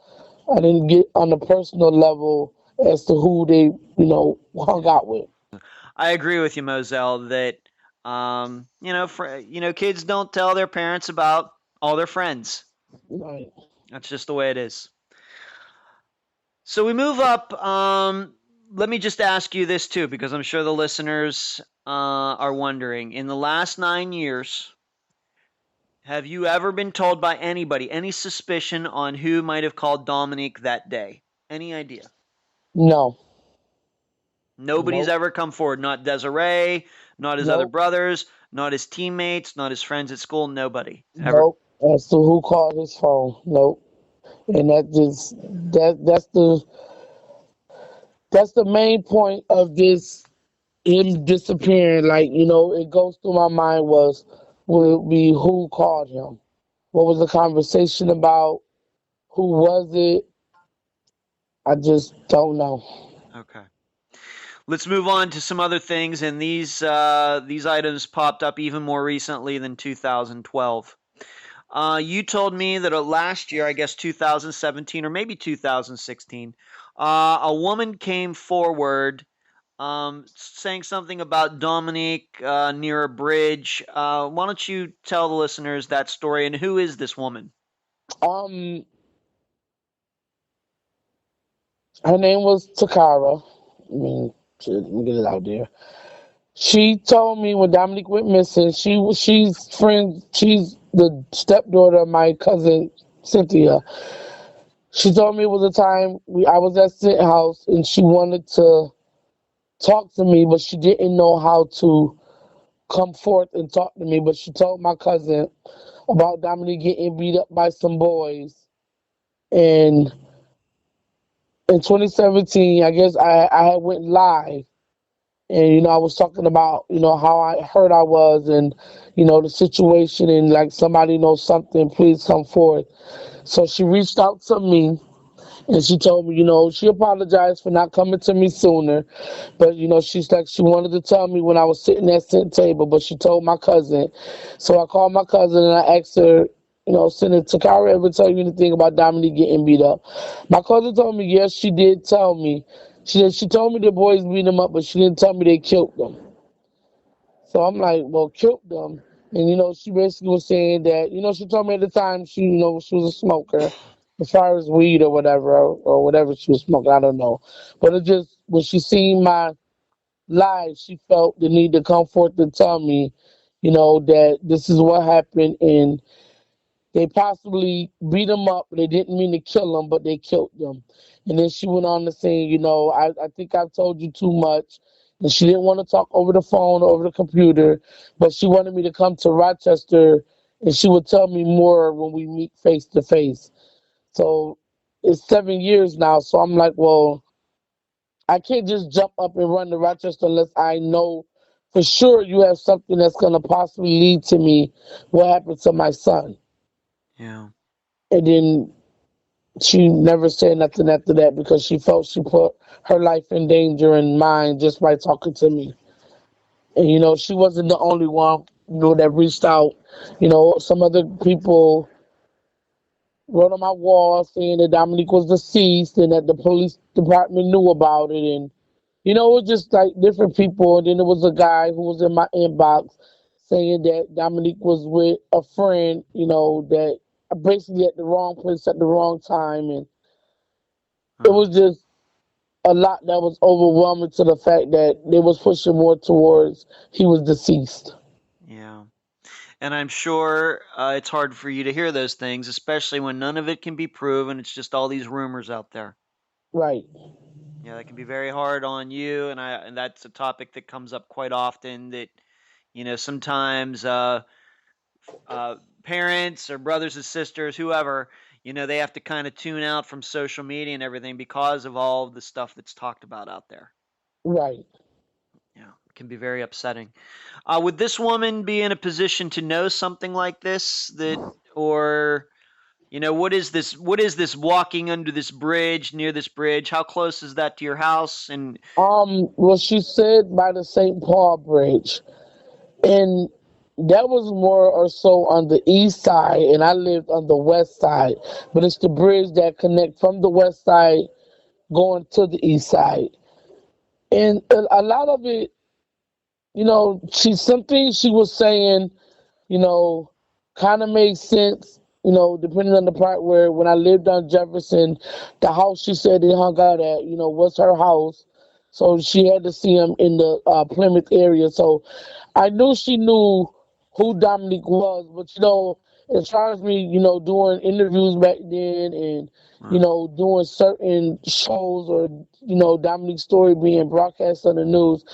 I didn't get on the personal level as to who they, hung out with. I agree with you, Moselle, that kids don't tell their parents about all their friends. Right. That's just the way it is. So we move up. Let me just ask you this too, because I'm sure the listeners are wondering. In the last 9 years, have you ever been told by anybody any suspicion on who might have called Dominique that day? Any idea? No. Nobody's Nope. ever come forward. Not Desiree, not his other Nope. brothers, not his teammates, not his friends at school. Nobody ever. Nope. As to who called his phone. Nope. And that's the main point of this him disappearing. Like, it goes through my mind was will it be who called him? What was the conversation about? Who was it? I just don't know. Okay. Let's move on to some other things, and these items popped up even more recently than 2012. You told me that last year, I guess 2017 or maybe 2016, a woman came forward saying something about Dominique near a bridge. Why don't you tell the listeners that story, and who is this woman? Um, Her name was Takara. I mean, shit, let me get it out there. She told me when Dominique went missing, she's the stepdaughter of my cousin Cynthia. She told me it was a time I was at Cent House and she wanted to talk to me, but she didn't know how to come forth and talk to me. But she told my cousin about Dominique getting beat up by some boys. And in 2017, I guess I had went live and I was talking about how I hurt I was and the situation and like somebody knows something, please come forward. So she reached out to me and she told me, she apologized for not coming to me sooner, but she's like she wanted to tell me when I was sitting at the table, but she told my cousin. So I called my cousin and I asked her, Senator Takara ever tell you anything about Dominique getting beat up? My cousin told me yes, she did tell me. She said she told me the boys beat him up, but she didn't tell me they killed them. So I'm like, well, killed them. And she basically was saying that, she told me at the time she was a smoker, as far as weed or whatever she was smoking, I don't know. But it just when she seen my live, she felt the need to come forth and tell me, that this is what happened, and they possibly beat him up. They didn't mean to kill him, but they killed them. And then she went on to say, I think I've told you too much. And she didn't want to talk over the phone or over the computer, but she wanted me to come to Rochester and she would tell me more when we meet face to face. So it's 7 years now. So I'm like, well, I can't just jump up and run to Rochester unless I know for sure you have something that's going to possibly lead to me what happened to my son. Yeah. And then she never said nothing after that because she felt she put her life in danger and mine just by talking to me. And she wasn't the only one, that reached out. Some other people wrote on my wall saying that Dominique was deceased and that the police department knew about it. And it was just like different people. And then there was a guy who was in my inbox saying that Dominique was with a friend, that basically at the wrong place at the wrong time. And it Oh, was just a lot that was overwhelming to the fact that they was pushing more towards he was deceased. yeah. And I'm sure it's hard for you to hear those things, especially when none of it can be proven. It's just all these rumors out there. Right. Yeah, that can be very hard on you, and that's a topic that comes up quite often. That sometimes uh, parents or brothers and sisters, whoever, they have to kind of tune out from social media and everything because of all the stuff that's talked about out there. Right. Yeah, it can be very upsetting. Would this woman be in a position to know something like this? Or what is this? What is this walking under this bridge, near this bridge? How close is that to your house? And Well, she said by the St. Paul Bridge, and that was more or so on the east side, and I lived on the west side. But it's the bridge that connect from the west side going to the east side, and a lot of it, something she was saying, you know, kind of made sense. Depending on the part where when I lived on Jefferson, the house she said they hung out at, was her house. So she had to see him in the Plymouth area. So I knew she knew who Dominique was, but as far as me, doing interviews back then and doing certain shows or Dominique's story being broadcast on the news,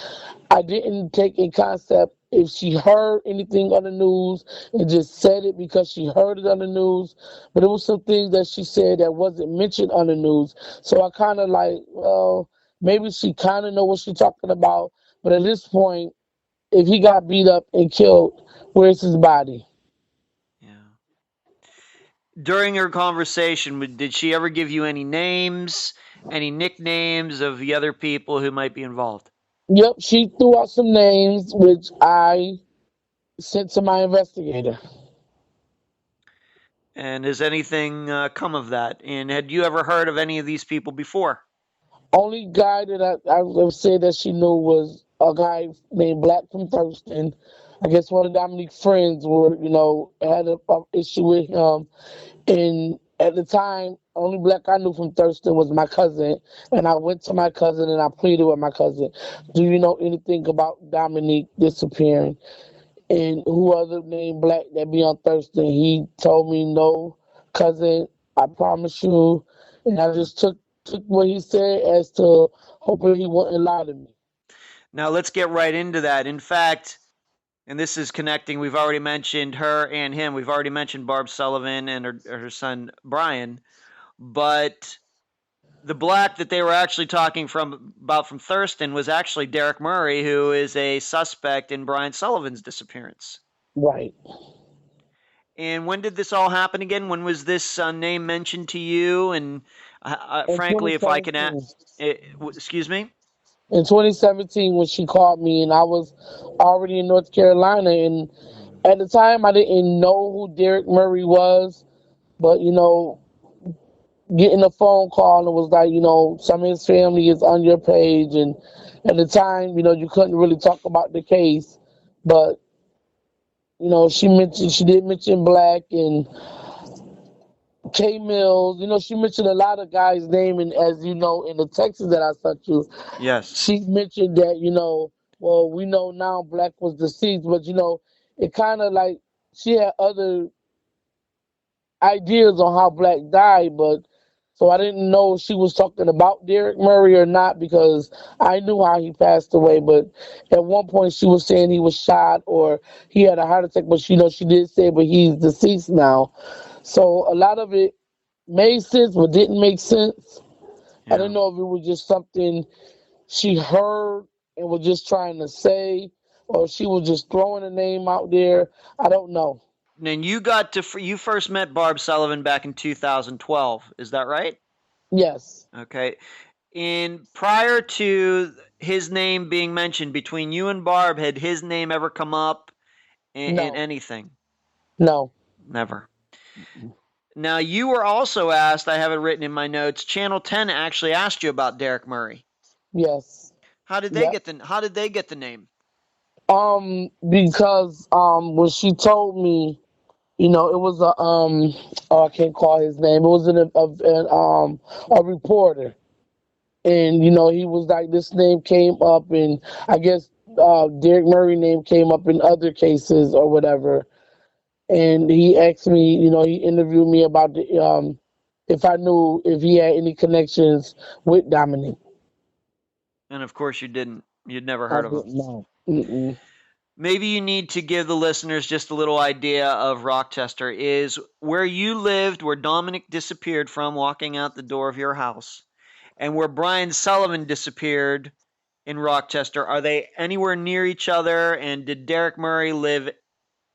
I didn't take in concept if she heard anything on the news and just said it because she heard it on the news. But it was some things that she said that wasn't mentioned on the news. So I kind of like, well, maybe she kind of know what she's talking about. But at this point, if he got beat up and killed, where's his body? yeah. During her conversation, did she ever give you any names, any nicknames of the other people who might be involved? Yep, she threw out some names, which I sent to my investigator. And has anything come of that? And had you ever heard of any of these people before? Only guy that I would say that she knew was a guy named Black from Thurston. I guess one of Dominique's friends were, had a issue with him. And at the time, only Black I knew from Thurston was my cousin. And I went to my cousin and I pleaded with my cousin, do you know anything about Dominique disappearing? And who other named Black that be on Thurston? He told me, no, cousin, I promise you. And I just took what he said as to hoping he wouldn't lie to me. Now let's get right into that. In fact, and this is connecting, we've already mentioned her and him. We've already mentioned Barb Sullivan and her son Brian, but the Black that they were actually talking from Thurston was actually Derek Murray, who is a suspect in Brian Sullivan's disappearance. Right. And when did this all happen again? When was this name mentioned to you? And In frankly, if I can ask, 2017. excuse me? In 2017 when she called me and I was already in North Carolina, and at the time I didn't know who Derek Murray was, but getting a phone call and it was like, some of his family is on your page, and at the time, you couldn't really talk about the case, but she did mention Black, and K Mills. She mentioned a lot of guys' name, and as you know, in the texts that I sent you, Yes. she mentioned that well, we know now Black was deceased, but it kind of like she had other ideas on how Black died, but so I didn't know if she was talking about Derek Murray or not because I knew how he passed away. But at one point she was saying he was shot or he had a heart attack, but she did say, but he's deceased now. So a lot of it made sense, but didn't make sense. I Yeah. didn't know if it was just something she heard and was just trying to say, or she was just throwing a name out there. I don't know. And you first met Barb Sullivan back in 2012. Is that right? Yes. Okay. And prior to his name being mentioned between you and Barb, had his name ever come up in No. anything? No. Never. Now, you were also asked, I have it written in my notes, Channel 10 actually asked you about Derek Murray. Yes. Yep. How did they get the name? Because when she told me, it was oh, I can't call his name. It was a reporter, and he was like, this name came up, and I guess Derek Murray name came up in other cases or whatever, and he asked me, he interviewed me about if I knew if he had any connections with Dominique. And of course you didn't. You'd never I heard of him. didn't know. Mm-mm. Maybe you need to give the listeners just a little idea of Rochester. Is where you lived, where Dominic disappeared from walking out the door of your house, and where Brian Sullivan disappeared in Rochester. Are they anywhere near each other? And did Derek Murray live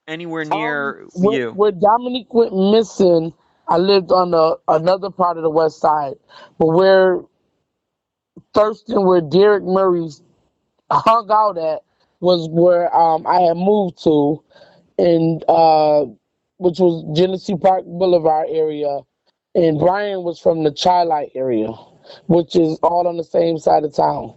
anywhere near you? Where Dominique went missing, I lived on another part of the west side. But where Thurston, where Derek Murray hung out at, was where I had moved to, and which was Genesee Park Boulevard area, and Brian was from the Chi area, which is all on the same side of town.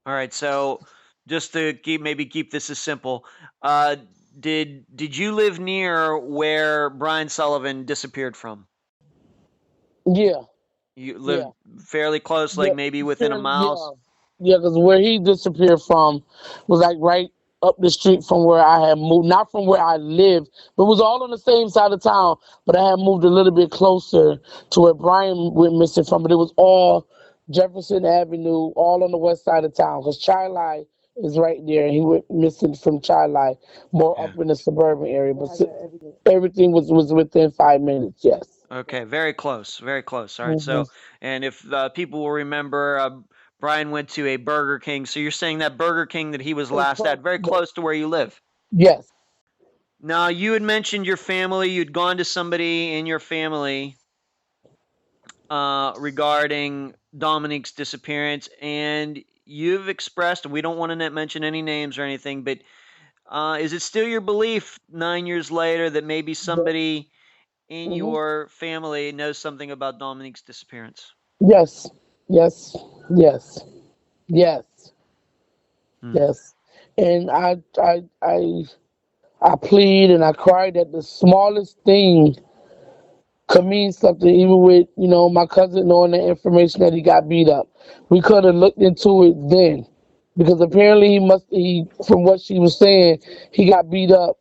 All right, so just to keep this as simple, uh, did you live near where Brian Sullivan disappeared from? Yeah, You yeah, lived fairly close, like yeah, maybe within a fairly, mile. yeah, yeah. Because where he disappeared from was like right up the street from where I had moved, not from where I lived, but it was all on the same side of town. But I had moved a little bit closer to where Brian went missing from. But it was all Jefferson Avenue, all on the west side of town. Because Chi is right there, and he went missing from Chi more Yeah. up in the suburban area. But everything was within 5 minutes. Yes. Okay, very close, very close. All right, Hmm. so and if people will remember, Brian went to a Burger King. So you're saying that Burger King that he was last at, very close to where you live. Yes. Now you had mentioned your family. You'd gone to somebody in your family regarding Dominique's disappearance, and you've expressed, and we don't want to mention any names or anything, but is it still your belief 9 years later that maybe somebody in Hmm. your family knows something about Dominique's disappearance? Yes. Yes. Yes. Yes. Hmm. Yes. And I plead and I cry that the smallest thing could mean something, even with my cousin knowing the information that he got beat up. We could have looked into it then, because apparently he from what she was saying, he got beat up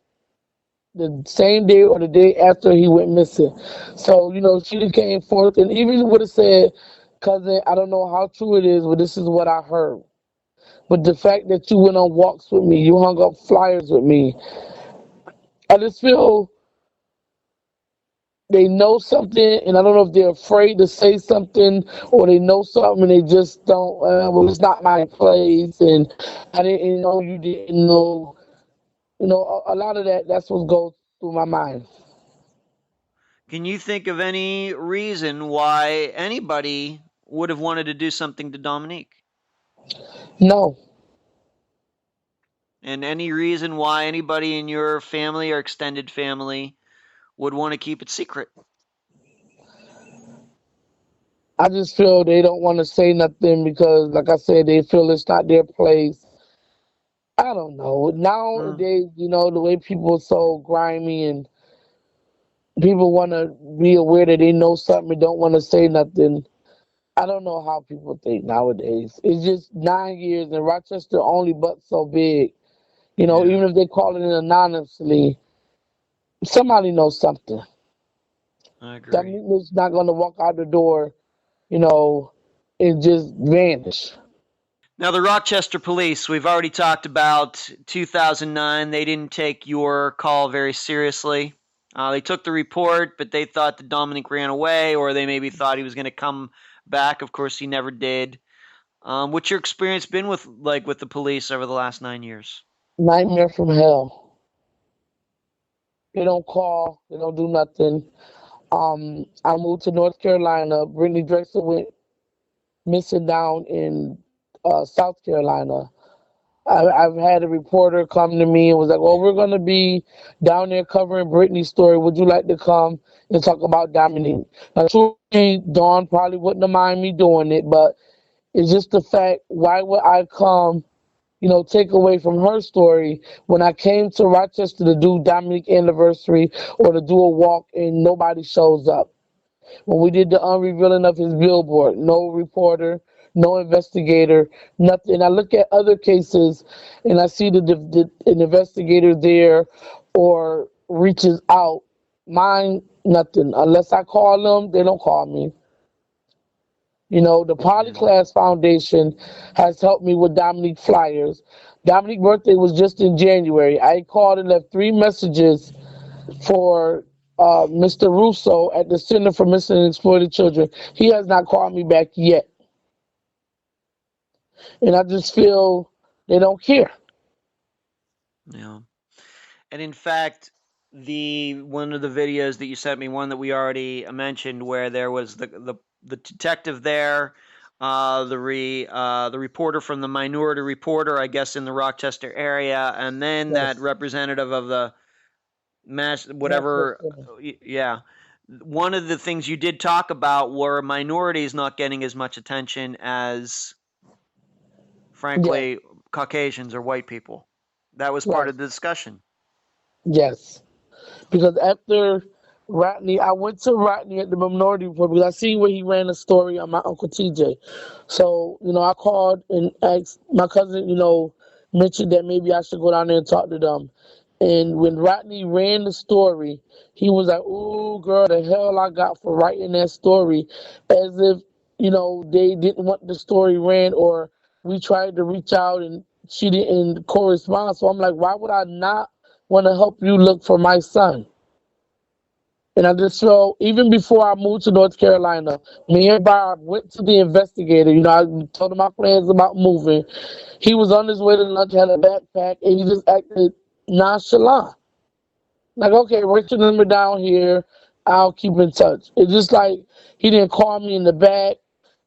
the same day or the day after he went missing. So she just came forth and even would have said, cousin, I don't know how true it is, but this is what I heard. But the fact that you went on walks with me, you hung up flyers with me, I just feel they know something, and I don't know if they're afraid to say something or they know something and they just don't. Well, it's not my place, and I didn't know you didn't know. A lot of that. That's what goes through my mind. Can you think of any reason why anybody would have wanted to do something to Dominique? No, And any reason why anybody in your family or extended family would want to keep it secret? I just feel they don't want to say nothing because, like I said, they feel it's not their place. I don't know. Mm. Nowadays, the way people are so grimy and people want to be aware that they know something and don't want to say nothing. I don't know how people think nowadays. It's just 9 years and Rochester only but so big. Yeah, Even if they call it in anonymously, somebody knows something. I That agree. means not going to walk out the door, you know, and just vanish. Now, the Rochester police, we've already talked about 2009. They didn't take your call very seriously. They took the report, but they thought that Dominic ran away, or they maybe thought he was going to come back. Of course, he never did. What's your experience been with the police over the last 9 years? Nightmare from hell. They don't call. They don't do nothing. I moved to North Carolina. Brittany Drexel went missing down in South Carolina. I've had a reporter come to me and was like, "Well, we're going to be down there covering Brittany's story. Would you like to come and talk about Dominique?" Now, truly, Dawn probably wouldn't have mind me doing it, but it's just the fact, why would I come, take away from her story when I came to Rochester to do Dominique anniversary or to do a walk and nobody shows up? When we did the unrevealing of his billboard, no reporter, no investigator, nothing. I look at other cases and I see an investigator there or reaches out. Mine, nothing. Unless I call them, they don't call me. The Yeah. Polyclass Foundation has helped me with Dominique flyers. Dominique's birthday was just in January. I called and left 3 messages for Mr. Russo at the Center for Missing and Exploited Children. He has not called me back yet. And I just feel they don't care. Yeah. And in fact, the one of the videos that you sent me, one that we already mentioned, where there was the detective there, the reporter from the Minority Reporter, I guess, in the Rochester area, and then that Yes. representative of the mass National whatever. Center. Yeah. One of the things you did talk about were minorities not getting as much attention as, Yes. frankly, Caucasians or white people. That was part Right. of the discussion. Yes. Because after Rodney, I went to Rodney at the Minority Report because I seen where he ran a story on my Uncle TJ. So, I called and asked my cousin, mentioned that maybe I should go down there and talk to them. And when Rodney ran the story, he was like, "Ooh, girl, the hell I got for writing that story," as if, they didn't want the story ran or we tried to reach out and she didn't correspond. So I'm like, why would I not want to help you look for my son? And I just felt, even before I moved to North Carolina, me and Bob went to the investigator. I told him my plans about moving. He was on his way to lunch, had a backpack, and he just acted nonchalant. Like, okay, write your number down here. I'll keep in touch. It's just like he didn't call me in the back,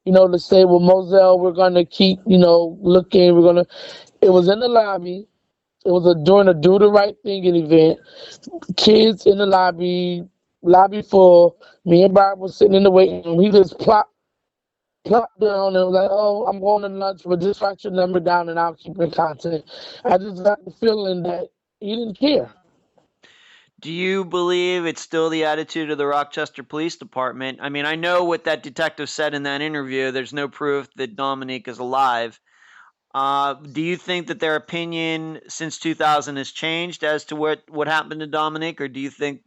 to say, well, Moselle, we're going to keep, looking. We're going to. It was in the lobby. It was during a Do the Right Thing event. Kids in the lobby full. Me and Bob was sitting in the waiting room. He just plopped down and was like, "Oh, I'm going to lunch, but just write your number down and I'll keep in contact." I just got the feeling that he didn't care. Do you believe it's still the attitude of the Rochester Police Department? I mean, I know what that detective said in that interview. There's no proof that Dominique is alive. Do you think that their opinion since 2000 has changed as to what happened to Dominique, or do you think,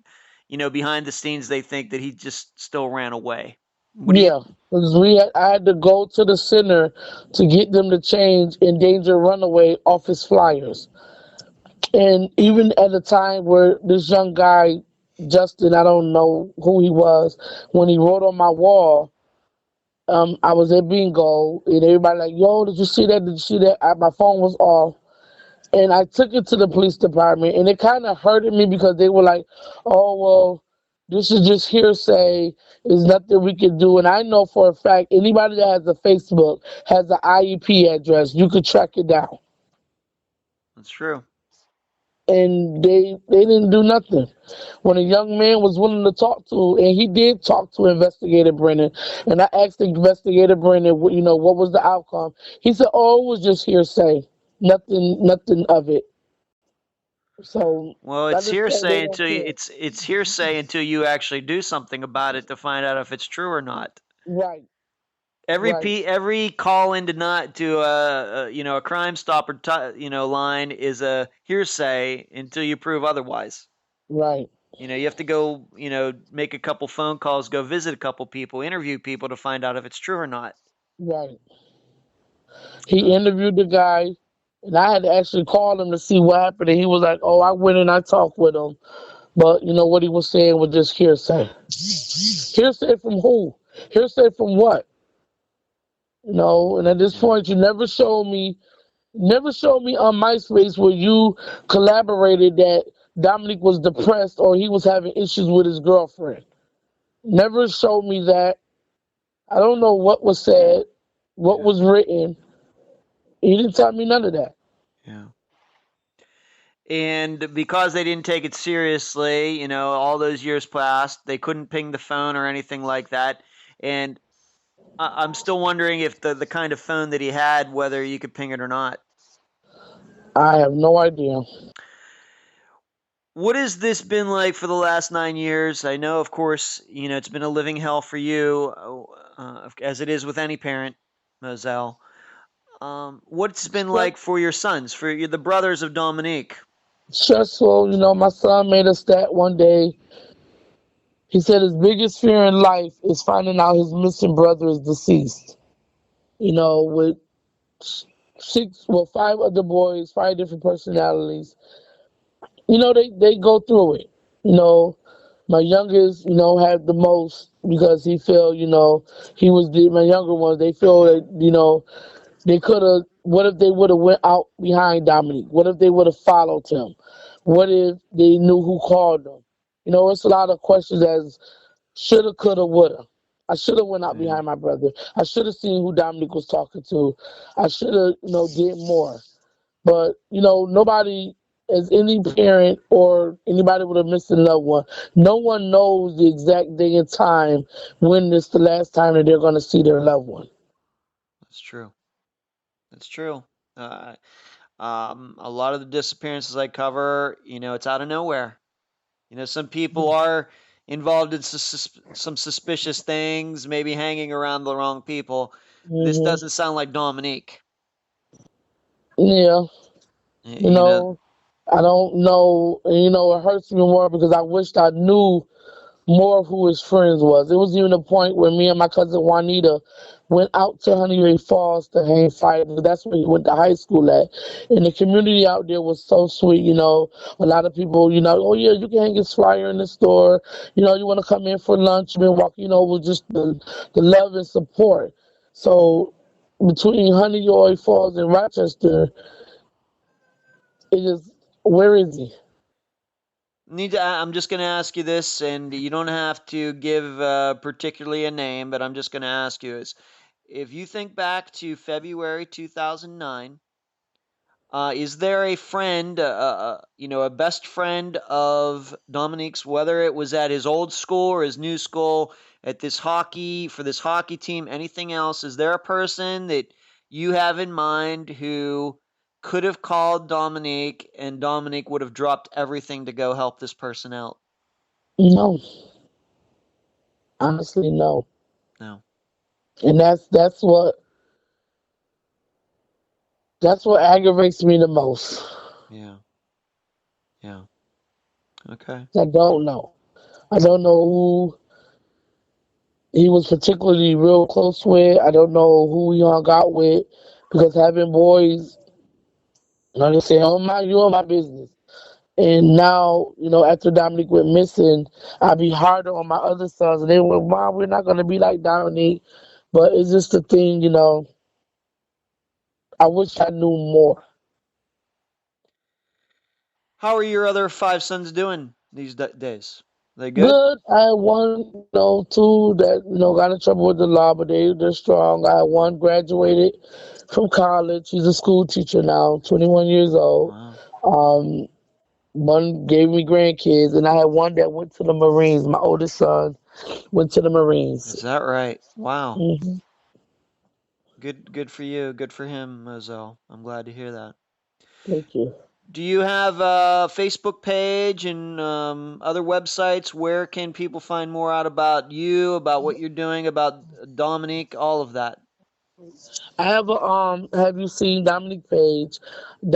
behind the scenes they think that he just still ran away? What do you? Yeah, because I had to go to the center to get them to change "Endangered Runaway" off his flyers. And even at a time where this young guy, Justin, I don't know who he was, when he wrote on my wall, I was at bingo, and everybody like, "Yo, did you see that? Did you see that?" My phone was off, and I took it to the police department, and it kind of hurted me because they were like, "Oh, well, this is just hearsay. There's nothing we can do." And I know for a fact anybody that has a Facebook has an IEP address. You could track it down, That's true. and they didn't do nothing. When a young man was willing to talk to, and he did talk to Investigator Brennan, and I asked Investigator Brennan, what was the outcome? He said, "Oh, it was just hearsay. Nothing of it." So Well, I it's just feel they hearsay don't until care. it's hearsay until you actually do something about it to find out if it's true or not. Right, Every right, every call in to not to a Crime Stopper line is a hearsay until you prove otherwise. right, You have to go make a couple phone calls, go visit a couple people, interview people to find out if it's true or not. right. He interviewed the guy, and I had to actually call him to see what happened. And he was like, "Oh, I went and I talked with him, but you know what he was saying was just hearsay. Hearsay from who? Hearsay from what? You know." And at this Yeah. point, you never showed me on MySpace where you collaborated that Dominique was depressed or he was having issues with his girlfriend. Never showed me that. I don't know what was said, what Yeah. was written. He didn't tell me none of that. Yeah. And because they didn't take it seriously, all those years passed, they couldn't ping the phone or anything like that. And I'm still wondering if the kind of phone that he had, whether you could ping it or not. I have no idea. What has this been like for the last 9 years? I know, of course, it's been a living hell for you, as it is with any parent, Moselle. What's it been Stress, like for your sons, for the brothers of Dominique? stressful, my son made a stat one day. He said his biggest fear in life is finding out his missing brother is deceased. With five other boys, five different personalities. They go through it. You know, my youngest, had the most because he felt, my younger ones, they feel that, they could have, what if they would have went out behind Dominique? What if they would have followed him? What if they knew who called them? It's a lot of questions as shoulda, coulda, woulda. I should have went out Yeah. behind my brother. I should have seen who Dominique was talking to. I should have, did more. But nobody, as any parent or anybody with a missing loved one, no one knows the exact day and time when it's the last time that they're going to see their loved one. That's true. That's true. Uh, a lot of the disappearances I cover, it's out of nowhere. Some people are involved in some suspicious things, maybe hanging around the wrong people. This Hmm. doesn't sound like Dominique. Yeah, Y- you You know, know, I don't know. And, it hurts me more because I wished I knew more of who his friends was. It was even a point where me and my cousin Juanita went out to Honey Ray Falls to hang fire. That's where he went to high school at. And the community out there was so sweet. A lot of people, oh yeah, you can hang his flyer in the store. You want to come in for lunch. You've been walking, with just the love and support. So between Honey Ray Falls and Rochester, it is, where is he? I'm just going to ask you this, and you don't have to give particularly a name, but I'm just going to ask you is if you think back to February 2009. Is there a friend, a best friend of Dominique's, whether it was at his old school or his new school, at for this hockey team, anything else? Is there a person that you have in mind who could have called Dominique and Dominique would have dropped everything to go help this person out? No, honestly, no. No. And that's what aggravates me the most. Yeah. Yeah. Okay. I don't know. I don't know who he was particularly real close with. I don't know who he hung out with because having boys, they say, "Oh my, you are my business." And now, after Dominique went missing, I be harder on my other sons, and they went, "Mom, we're not gonna be like Dominique." But it's just the thing, I wish I knew more. How are your other five sons doing these days? They good? Good. I had one, two that got in trouble with the law, but they're strong. I had one graduated from college. He's a school teacher now, 21 years old. Wow. Um, One gave me grandkids, and I had one that went to the Marines. My oldest son went to the Marines. Is that right? Wow. Hmm. Good for you. Good for him, Moselle. I'm glad to hear that. Thank you. Do you have a Facebook page and other websites? Where can people find more out about you, about what you're doing, about Domonique, all of that? I have a have you seen Dominique page?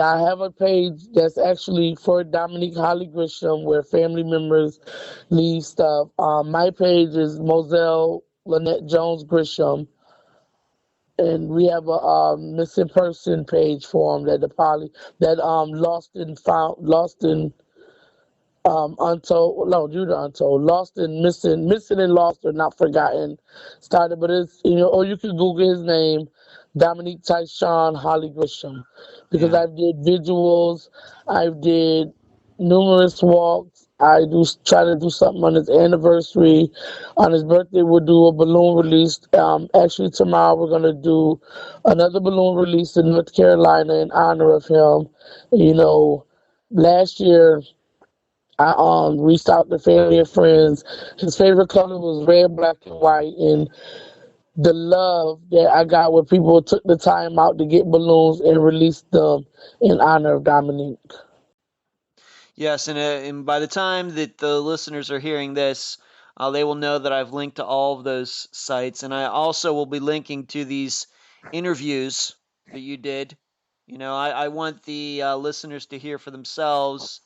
I have a page that's actually for Dominique Holley-Grisham where family members leave stuff. My page is Moselle Lynette Jones Grisham, and we have a missing person page for him that the poly that lost and untold, no, due to untold, lost and missing and lost or not forgotten started. But it's, or you can Google his name, Domonique Tyshawn Holley-Grisham, because Yeah. I did visuals, I did numerous walks. I do try to do something on his anniversary. On his birthday, we'll do a balloon release. Actually, tomorrow we're gonna do another balloon release in North Carolina in honor of him. You know, last year I reached out to family and friends. His favorite color was red, black, and white, and the love that I got when people took the time out to get balloons and release them in honor of Dominique. Yes, and by the time that the listeners are hearing this, they will know that I've linked to all of those sites, and I also will be linking to these interviews that you did. I want the listeners to hear for themselves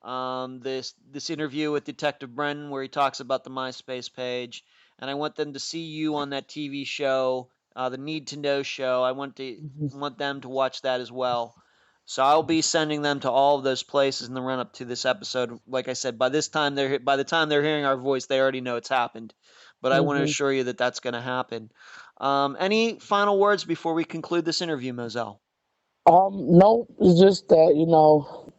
this interview with Detective Brennan where he talks about the MySpace page, and I want them to see you on that TV show, the Need to Know show. I want them to watch that as well. So I'll be sending them to all of those places in the run up to this episode. Like I said, by the time they're hearing our voice, they already know it's happened. But I want to Hmm. assure you that that's going to happen. Any final words before we conclude this interview, Moselle? No, it's just that,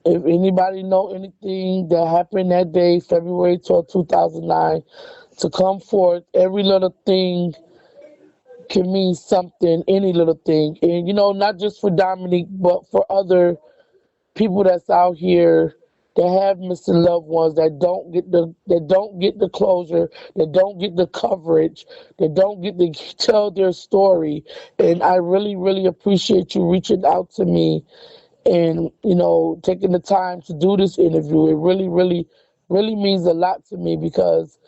if anybody know anything that happened that day, February 12, 2009, to come forth, every little thing can mean something, any little thing. And, not just for Dominique, but for other people that's out here that have missing loved ones that don't get the closure, that don't get the coverage, that don't get to tell their story. And I really, really appreciate you reaching out to me and taking the time to do this interview. It really, really, really means a lot to me because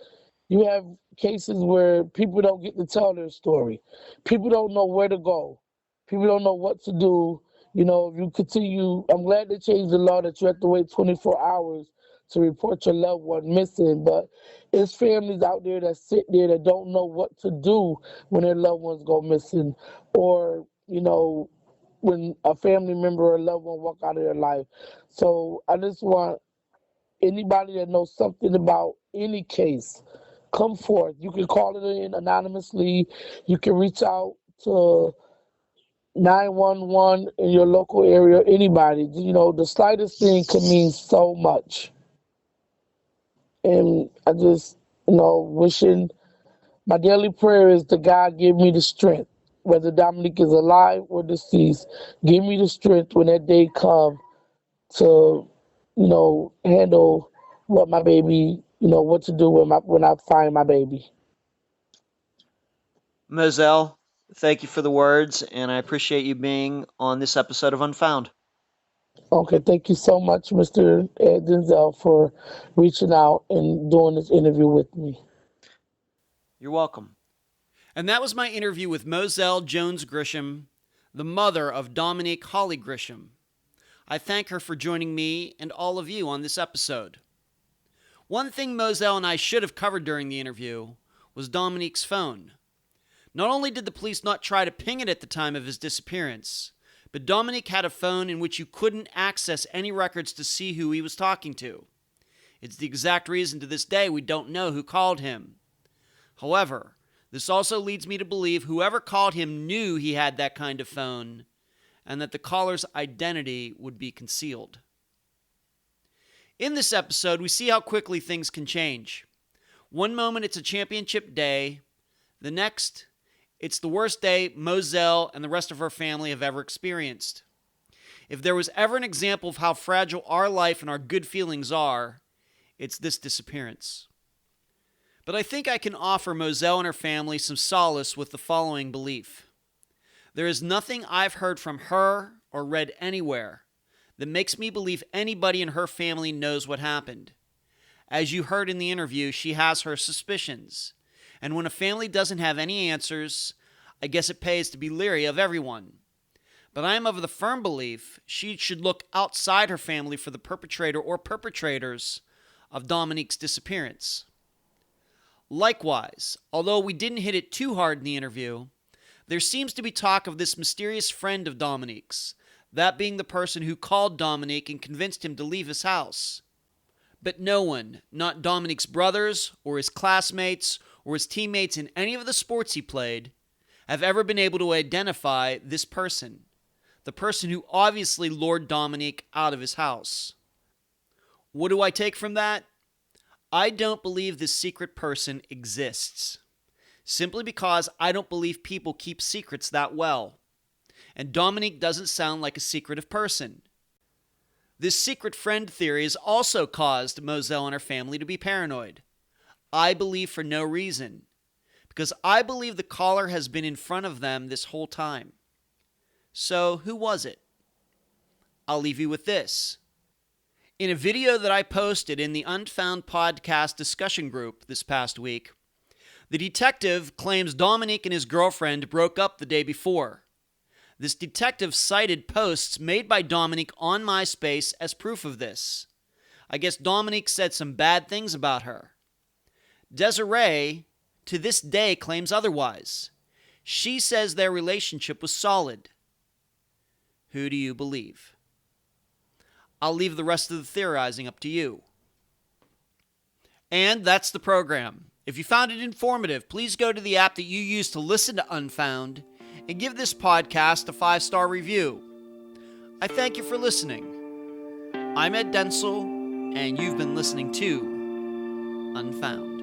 you have cases where people don't get to tell their story. People don't know where to go. People don't know what to do. If you continue, I'm glad they changed the law that you have to wait 24 hours to report your loved one missing. But it's families out there that sit there that don't know what to do when their loved ones go missing, or when a family member or a loved one walk out of their life. So I just want anybody that knows something about any case, come forth. You can call it in anonymously. You can reach out to 911 in your local area, anybody. The slightest thing can mean so much. And I just, wishing my daily prayer is that God give me the strength, whether Dominique is alive or deceased. Give me the strength when that day comes to, handle what my baby, what to do when I find my baby. Moselle, thank you for the words, and I appreciate you being on this episode of Unfound. Okay, thank you so much, Mr. Denzel, for reaching out and doing this interview with me. You're welcome. And that was my interview with Moselle Jones Grisham, the mother of Domonique Holley-Grisham. I thank her for joining me and all of you on this episode. One thing Moselle and I should have covered during the interview was Dominique's phone. Not only did the police not try to ping it at the time of his disappearance, but Dominique had a phone in which you couldn't access any records to see who he was talking to. It's the exact reason to this day we don't know who called him. However, this also leads me to believe whoever called him knew he had that kind of phone and that the caller's identity would be concealed. In this episode, we see how quickly things can change. One moment it's a championship day, the next it's the worst day Moselle and the rest of her family have ever experienced. If there was ever an example of how fragile our life and our good feelings are, it's this disappearance. But I think I can offer Moselle and her family some solace with the following belief. There is nothing I've heard from her or read anywhere that makes me believe anybody in her family knows what happened. As you heard in the interview, she has her suspicions. And when a family doesn't have any answers, I guess it pays to be leery of everyone. But I am of the firm belief she should look outside her family for the perpetrator or perpetrators of Domonique's disappearance. Likewise, although we didn't hit it too hard in the interview, there seems to be talk of this mysterious friend of Domonique's, that being the person who called Domonique and convinced him to leave his house. But no one, not Domonique's brothers or his classmates or his teammates in any of the sports he played, have ever been able to identify this person, the person who obviously lured Domonique out of his house. What do I take from that? I don't believe this secret person exists, simply because I don't believe people keep secrets that well. And Domonique doesn't sound like a secretive person. This secret friend theory has also caused Moselle and her family to be paranoid. I believe for no reason, because I believe the caller has been in front of them this whole time. So, who was it? I'll leave you with this. In a video that I posted in the Unfound podcast discussion group this past week, the detective claims Domonique and his girlfriend broke up the day before. This detective cited posts made by Domonique on Myspace as proof of this. I guess Domonique said some bad things about her. Desiree, to this day, claims otherwise. She says their relationship was solid. Who do you believe? I'll leave the rest of the theorizing up to you. And that's the program. If you found it informative, please go to the app that you use to listen to Unfound and give this podcast a 5-star review. I thank you for listening. I'm Ed Densel, and you've been listening to Unfound.